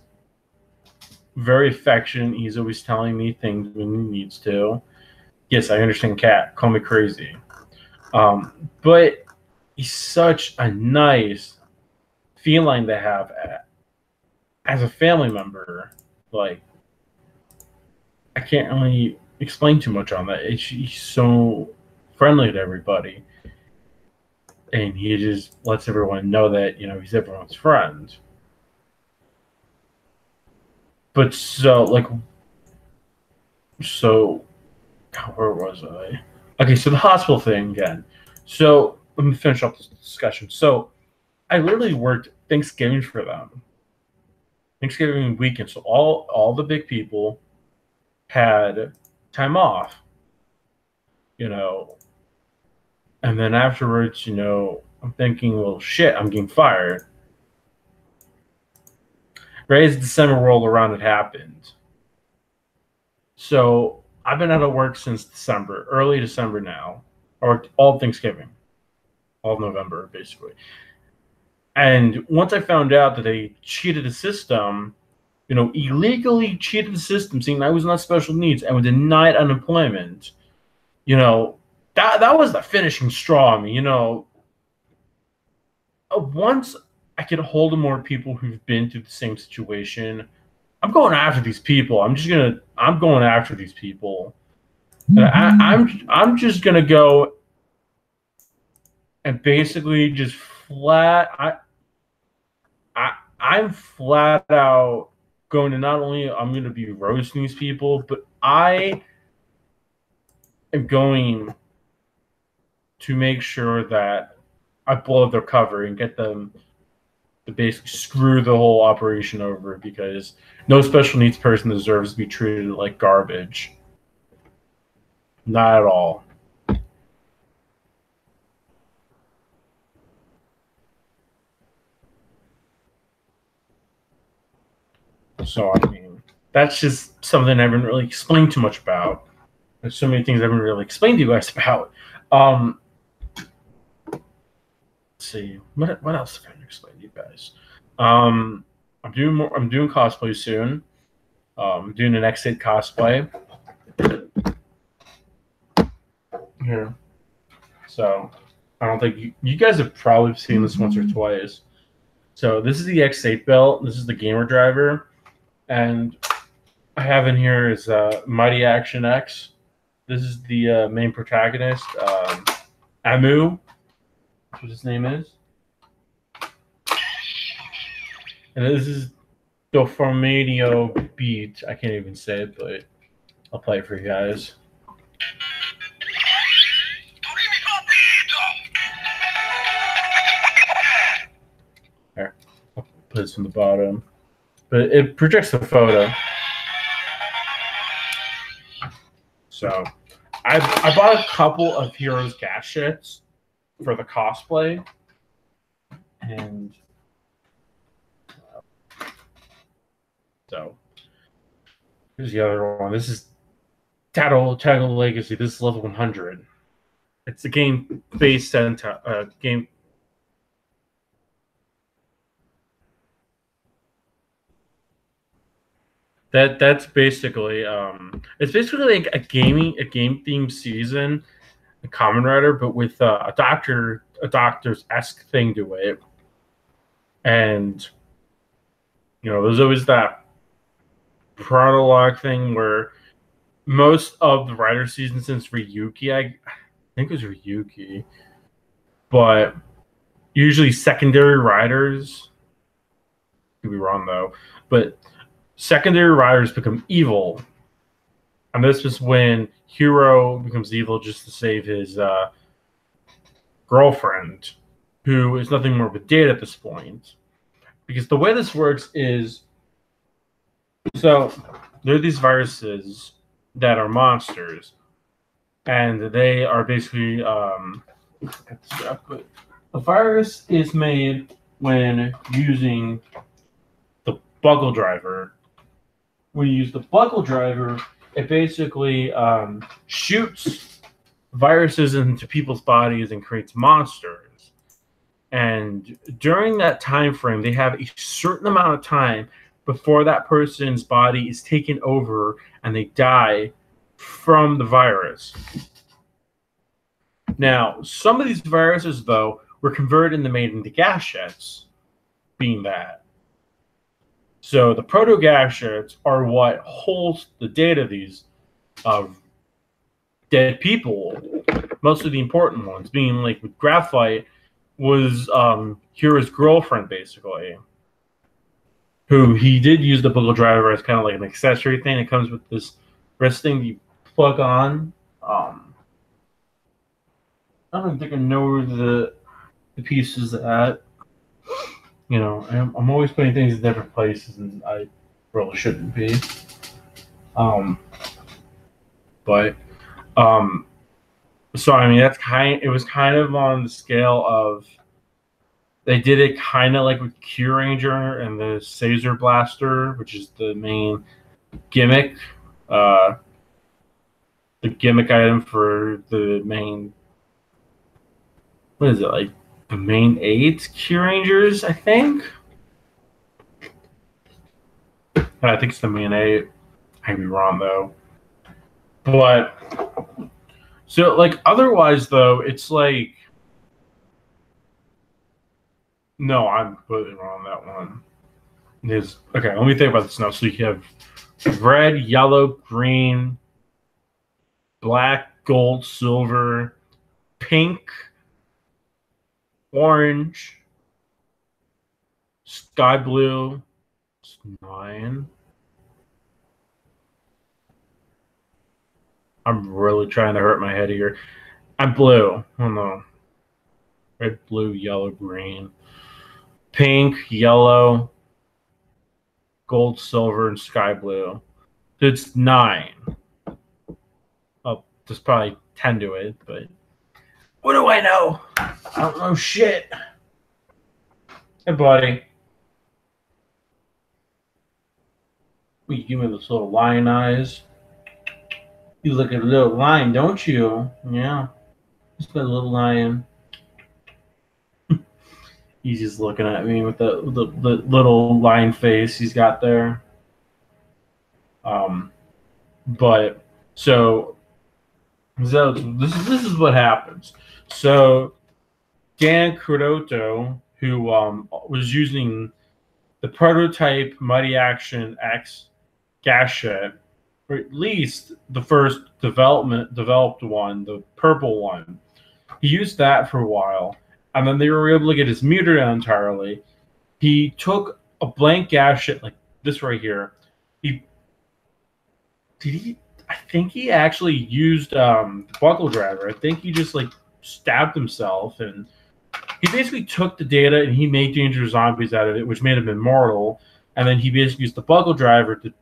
very affectionate. He's always telling me things when he needs to. Yes, I understand, cat. Call me crazy. But he's such a nice feeling to have as a family member. Like, I can't really explain too much on that. He's so friendly to everybody, and he just lets everyone know that he's everyone's friend. But where was I? Okay, so the hospital thing again. So let me finish up this discussion. So I literally worked Thanksgiving for them. Thanksgiving weekend. So all the big people had time off. And then afterwards, I'm thinking, well, shit, I'm getting fired. Right as December rolled around, it happened. So I've been out of work since December, early December now, or all Thanksgiving, all November, basically. And once I found out that they cheated the system, illegally cheated the system, saying I was not special needs and was denied unemployment, that was the finishing straw. I mean, once I get a hold of more people who've been through the same situation, I'm going after these people. I'm going after these people. And I'm just gonna go and basically just I'm flat out going to not only I'm going to be roasting these people, but I am going to make sure that I blow their cover and get them to basically screw the whole operation over, because no special needs person deserves to be treated like garbage. Not at all. So, I mean, that's just something I haven't really explained too much about. There's so many things I haven't really explained to you guys about. Let's see. What else can I explain to you guys? I'm doing cosplay soon. I'm doing an X8 cosplay. Here. So, I don't think you guys have probably seen this once or twice. So, this is the X8 belt. This is the gamer driver. And I have in here is Mighty Action X. This is the main protagonist, Amu, that's what his name is. And this is Doflamingo Beat. I can't even say it, but I'll play it for you guys. There, I'll put this on the bottom. But it projects a photo. So I bought a couple of Heroes gadgets for the cosplay. And so here's the other one. This is Tackle Legacy. This is level 100. It's a game-based game. That's basically it's basically like a game themed season, a Kamen Rider, but with a doctor's-esque thing to it. And there's always that prologue thing where most of the Rider season since Ryuki, I think it was Ryuki, but usually secondary riders, could be wrong though, but secondary riders become evil. And this is when Hero becomes evil just to save his girlfriend, who is nothing more but dead at this point. Because the way this works is, so there are these viruses that are monsters, and they are basically but the virus is made when using the buckle driver. When you use the buckle driver, it basically shoots viruses into people's bodies and creates monsters. And during that time frame, they have a certain amount of time before that person's body is taken over and they die from the virus. Now, some of these viruses, though, were converted and made into gadgets, being that. So the proto-gadgets are what holds the data of these dead people, most of the important ones, being like with Graphite was Hero's girlfriend, basically, who he did use the buckle driver as kind of like an accessory thing. It comes with this wrist thing you plug on. I don't think I know where the piece is at. I'm always putting things in different places, and I really shouldn't be. So I mean, it was kind of on the scale of, they did it kind of like with Kyuranger and the Caesar Blaster, which is the main gimmick, the gimmick item for the main, what is it, like the main 8 Kyurangers, I think. I think it's the main 8. I could be wrong though. But So, like, otherwise, though, it's like, no, I'm completely wrong on that one. There's, okay, let me think about this now. So you have red, yellow, green, black, gold, silver, pink, orange, sky blue. It's 9. I'm really trying to hurt my head here. I'm blue. Oh no. Red, blue, yellow, green, pink, yellow, gold, silver, and sky blue. It's 9. Oh, there's probably 10 to it, but what do I know? I don't know shit. Hey, buddy. You give me those little lion eyes. You look at a little lion, don't you? Yeah. Just a little lion. He's just looking at me with the little lion face he's got there. But so this is what happens. So Dan Kuroto, who was using the prototype Mighty Action X gasket, or at least the first developed one, the purple one. He used that for a while, and then they were able to get his meter down entirely. He took a blank gasket like this right here. I think he actually used the buckle driver. I think he just like stabbed himself, and he basically took the data and he made dangerous zombies out of it, which made him immortal. And then he basically used the buckle driver to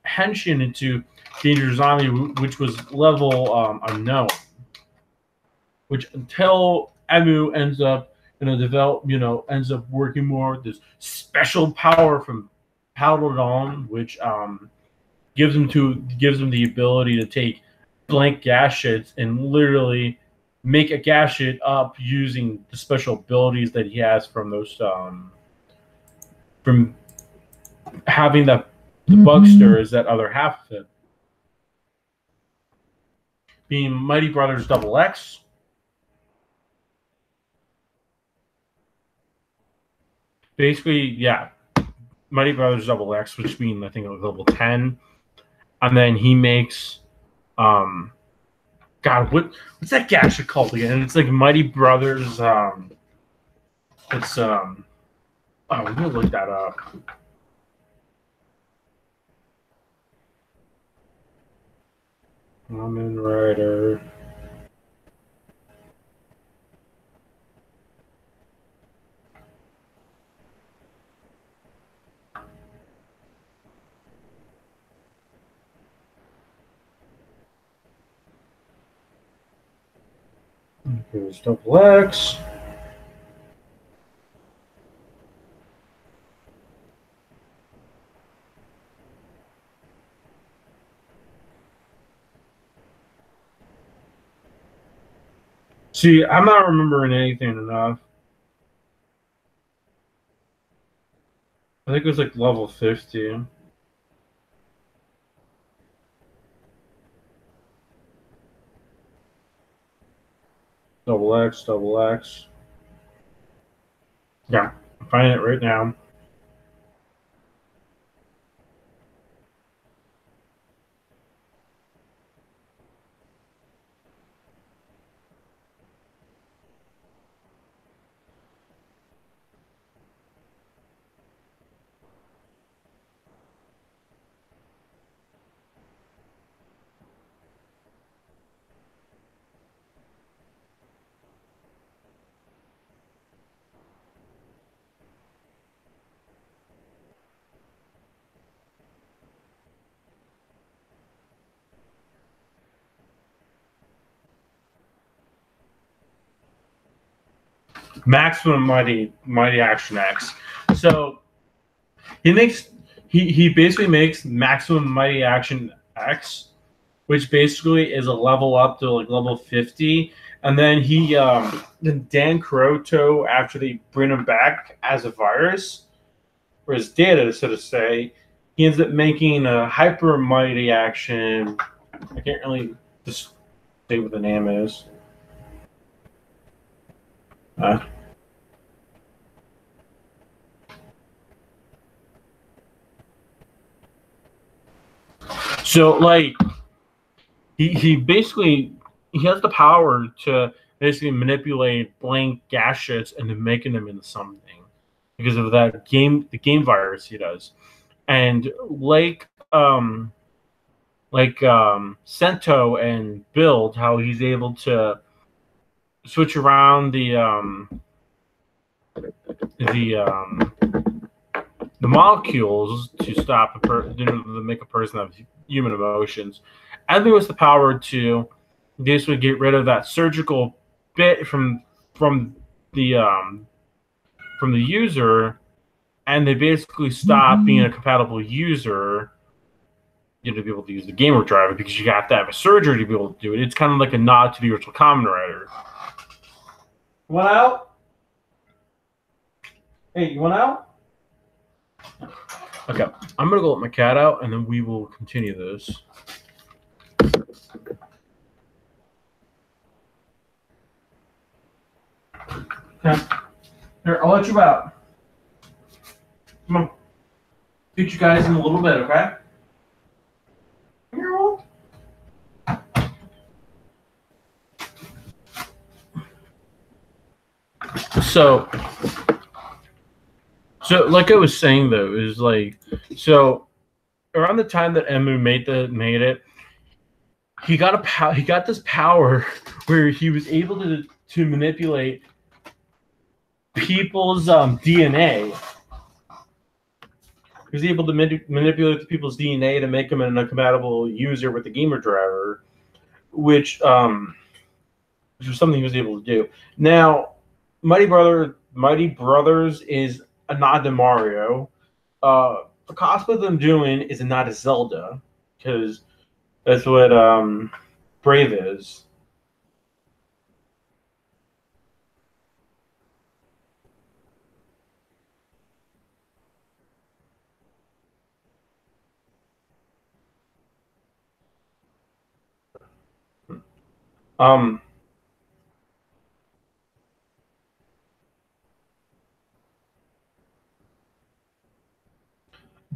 henshin into dangerous zombie, which was level unknown. Which until Emu ends up ends up working more with this special power from Paladon, which gives him the ability to take blank gaskets and literally make a gasket up using the special abilities that he has from those from having the Bugster as that other half of it. Being Mighty Brothers Double X. Basically, yeah. Mighty Brothers Double X, which means I think it was level 10. And then he makes God, what's that gasket called again? It's like Mighty Brothers. It's oh, we're gonna look that up. Kamen Rider. Here's Double X. See, I'm not remembering anything enough. I think it was like level 50. Double X, Double X. Yeah, I'm finding it right now. Maximum Mighty Action X. So he basically makes Maximum Mighty Action X, which basically is a level up to like level 50. And then then Dan Kuroto, after they bring him back as a virus, or his data, so to say, he ends up making a Hyper Mighty Action. I can't really See what the name is. Uh, so like he basically he has the power to basically manipulate blank gaseous into making them into something because of the game virus he does. And Sento and Build, how he's able to switch around the the molecules to to make a person have human emotions. Edley was the power to basically get rid of that surgical bit from the um, from the user, and they basically stop being a compatible user. You know, to be able to use the gamer driver because you have to have a surgery to be able to do it. It's kind of like a nod to the original Kamen Rider. Want out? Hey, you want out? Okay, I'm gonna go let my cat out, and then we will continue this. Okay, here, I'll let you out. Come on, feed you guys in a little bit, okay? So, like I was saying though, is like so around the time that Emu made it, he got this power where he was able to manipulate people's DNA. He was able to manipulate people's DNA to make them a compatible user with the gamer driver, which was something he was able to do. Now, Mighty Brothers is a nod to Mario. The cosplay that I'm doing is a nod to Zelda because that's what Brave is. Um,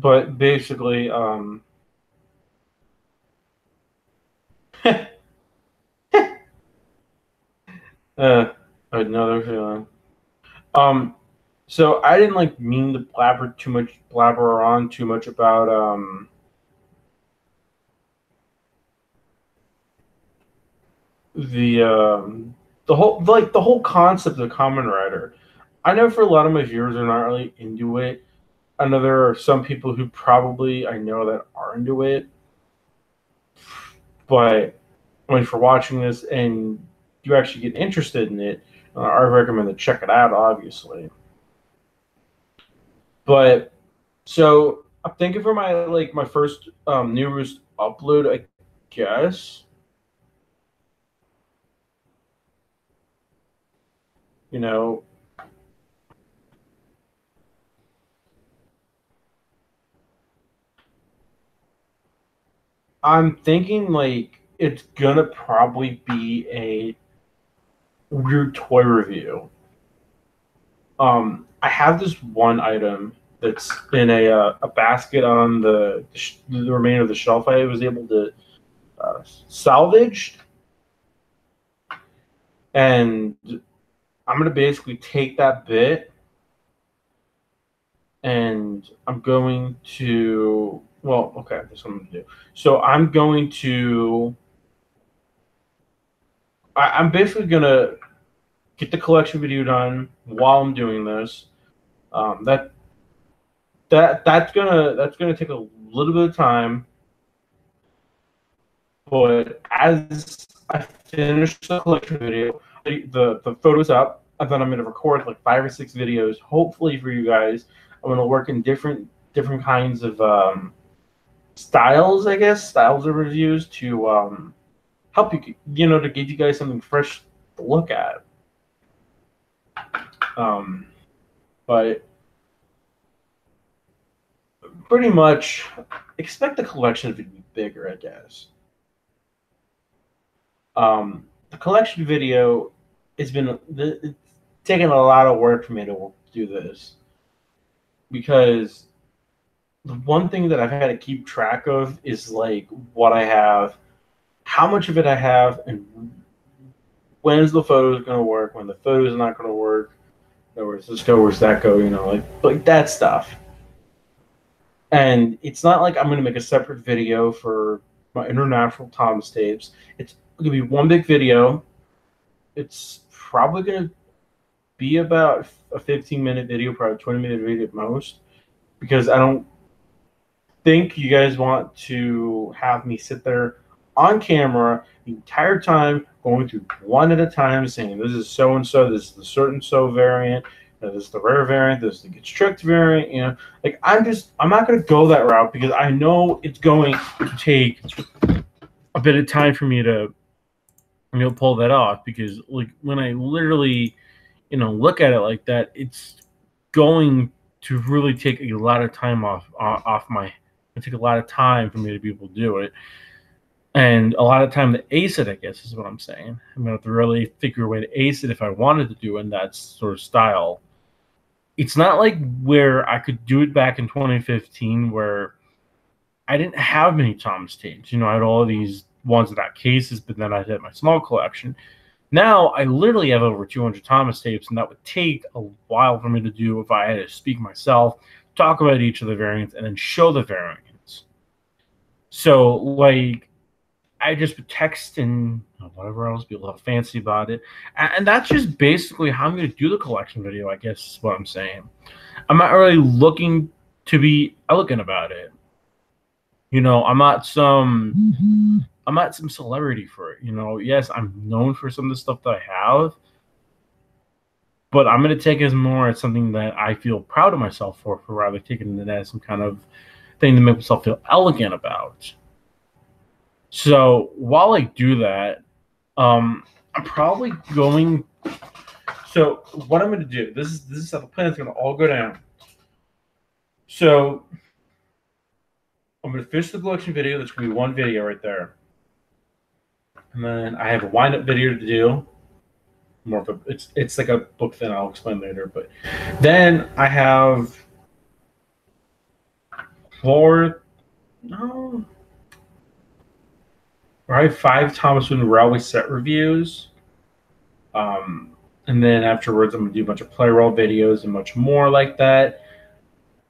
but basically, another feeling. Um, so I didn't like mean to blabber on too much about the whole concept of Kamen Rider. I know for a lot of my viewers are not really into it. I know there are some people who probably I know that are into it, but I mean, for watching this and you actually get interested in it, I recommend to check it out. Obviously, but so I'm thinking for my first newest upload, I guess. You know, I'm thinking like it's gonna probably be a weird toy review. I have this one item that's in a basket on the remainder of the shelf I was able to salvage, and I'm gonna basically take that bit and I'm going to well, okay, that's what I'm gonna do. So I'm basically gonna get the collection video done while I'm doing this. Um, that that's gonna take a little bit of time, but as I finish the collection video, the photos up, and then I'm gonna record like 5 or 6 videos, hopefully for you guys. I'm gonna work in different kinds of styles, I guess, styles of reviews to help to give you guys something fresh to look at. Um, but pretty much expect the collection to be bigger, I guess. The collection video has been it's taken a lot of work for me to do this because the one thing that I've had to keep track of is like what I have, how much of it I have, and when's the photos going to work, when the photos not going to work, where's this go, where's that go, like that stuff. And it's not like I'm going to make a separate video for my international Thomas tapes. It's going to be one big video. It's probably going to be about a 15-minute video, probably 20-minute video at most, because I don't think you guys want to have me sit there on camera the entire time going through one at a time saying this is so and so, this is the certain so variant, this is the rare variant, this is the get strict variant. Like I'm not going to go that route because I know it's going to take a bit of time for me to pull that off, because like when I literally look at it like that, it's going to really take a lot of time off my. It take a lot of time for me to be able to do it, and a lot of time to ace it, I guess is what I'm saying. I'm gonna have to really figure a way to ace it if I wanted to do it in that sort of style. It's not like where I could do it back in 2015 where I didn't have many Thomas tapes. I had all of these ones without cases, but then I had my small collection. Now I literally have over 200 Thomas tapes, and that would take a while for me to do if I had to speak myself, talk about each of the variants, and then show the variants. So, like, I just would text and whatever else, be a little fancy about it. And that's just basically how I'm going to do the collection video, I guess is what I'm saying. I'm not really looking to be elegant about it. I'm not some celebrity for it. Yes, I'm known for some of the stuff that I have, but I'm going to take it as more as something that I feel proud of myself for rather taking it as some kind of thing to make myself feel elegant about. So while I do that, I'm probably going. So what I'm going to do, this is how the plan is going to all go down. So I'm going to finish the collection video. That's going to be one video right there. And then I have a wind-up video to do. More of it's like a book that I'll explain later. But then I have I have 5 Thomas Wooden Railway set reviews. And then afterwards, I'm going to do a bunch of play roll videos and much more like that.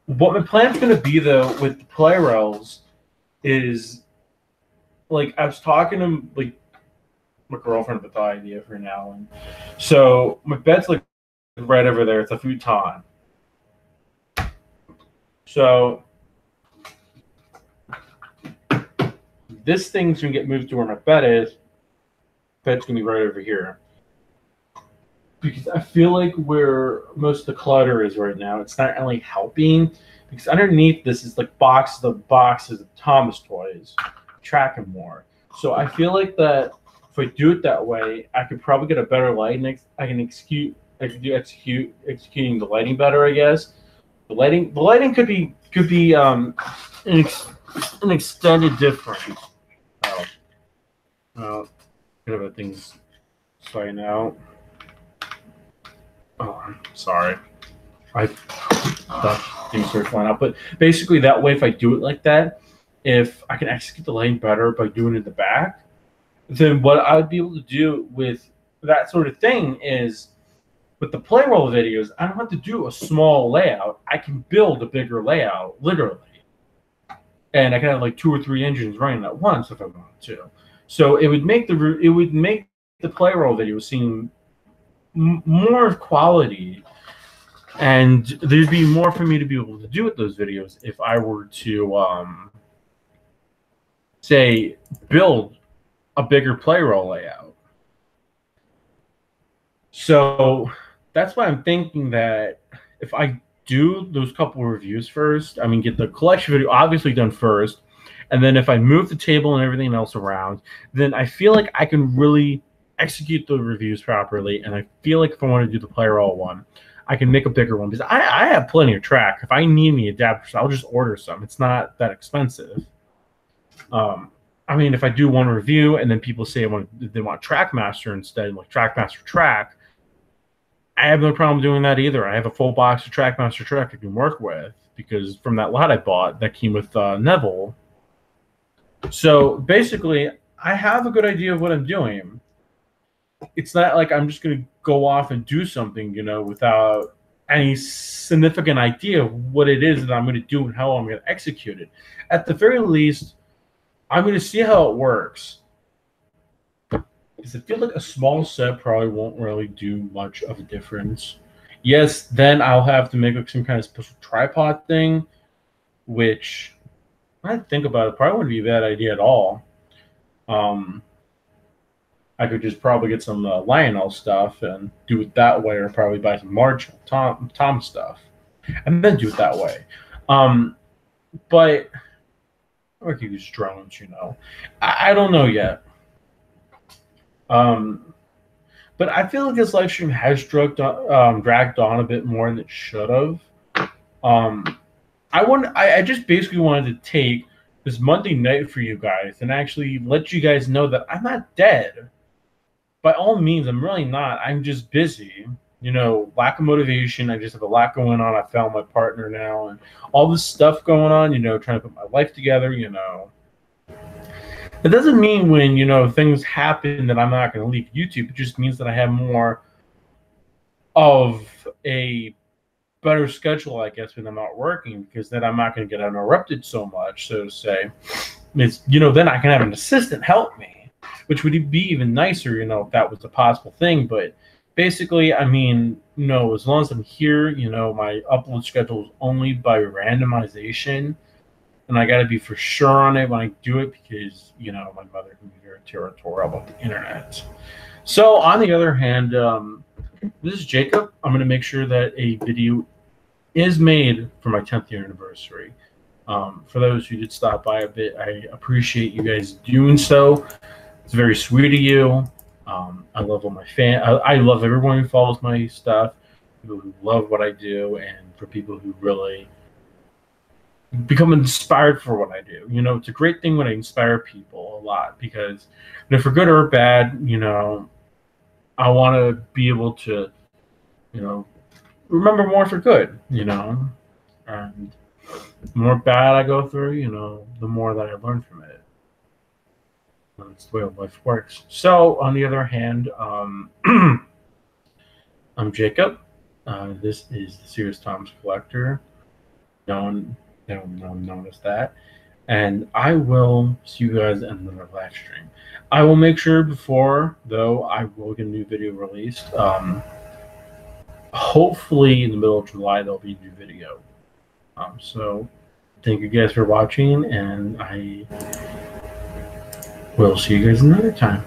What my plan's going to be, though, with the play rolls is, like, I was talking to, like, my girlfriend with the idea for now. And so my bed's, like, right over there. It's a futon. So this thing's going to get moved to where my bed is. Bed's going to be right over here. Because I feel like where most of the clutter is right now, it's not really helping. Because underneath this is like boxes of Thomas toys, tracking more. So I feel like that if I do it that way, I could probably get a better lighting. I can executing the lighting better, I guess. The lighting could be an extended difference. Bit of a thing's sliding out. Oh, I'm sorry. I thought things started flying out. But basically, that way, if I do it like that, if I can execute the lighting better by doing it in the back, then what I would be able to do with that sort of thing is, with the play roll videos, I don't have to do a small layout. I can build a bigger layout, literally. And I can have like 2 or 3 engines running at once if I wanted to. So it would make the play roll video seem more of quality, and there'd be more for me to be able to do with those videos if I were to say build a bigger play roll layout. So that's why I'm thinking that if I do those couple of reviews first, I mean, get the collection video obviously done first, and then if I move the table and everything else around, then I feel like I can really execute the reviews properly. And I feel like if I want to do the play roll one, I can make a bigger one, because I have plenty of track. If I need any adapters, I'll just order some. It's not that expensive. I I mean, if I do one review and then people say they want Trackmaster instead, like Trackmaster Track, I have no problem doing that either. I have a full box of Trackmaster Track I can work with because from that lot I bought that came with Neville. So basically, I have a good idea of what I'm doing. It's not like I'm just going to go off and do something, without any significant idea of what it is that I'm going to do and how I'm going to execute it. At the very least, I'm going to see how it works. Because I feel like a small set probably won't really do much of a difference. Yes, then I'll have to make like some kind of special tripod thing, which, when I think about it, probably wouldn't be a bad idea at all. I could just probably get some Lionel stuff and do it that way, or probably buy some Marshall Tom stuff, and then do it that way. But or could use drones, I don't know yet. But I feel like this live stream has dragged on a bit more than it should have. I just basically wanted to take this Monday night for you guys and actually let you guys know that I'm not dead. By all means, I'm really not. I'm just busy. Lack of motivation. I just have a lot going on. I found my partner now and all this stuff going on, trying to put my life together, It doesn't mean when, things happen that I'm not going to leave YouTube. It just means that I have more of a better schedule, I guess, when I'm not working, because then I'm not going to get interrupted so much, so to say. It's, then I can have an assistant help me, which would be even nicer, if that was a possible thing. But basically, I mean, as long as I'm here, my upload schedule is only by randomization. And I got to be for sure on it when I do it because, my mother can be very territorial about the internet. So, on the other hand, this is Jacob. I'm going to make sure that a video is made for my 10th year anniversary. For those who did stop by a bit, I appreciate you guys doing so. It's very sweet of you. I love all my fans. I love everyone who follows my stuff, people who love what I do, and for people who really become inspired for what I do. It's a great thing when I inspire people a lot because, for good or bad, I want to be able to, remember more for good, and the more bad I go through, the more that I learn from it. That's the way life works. So, on the other hand, I'm Jacob. This is the Serious Tom's Collector, known as that. And I will see you guys in another live stream. I will make sure before, though, I will get a new video released. Hopefully in the middle of July, there'll be a new video. So thank you guys for watching, and I will see you guys another time.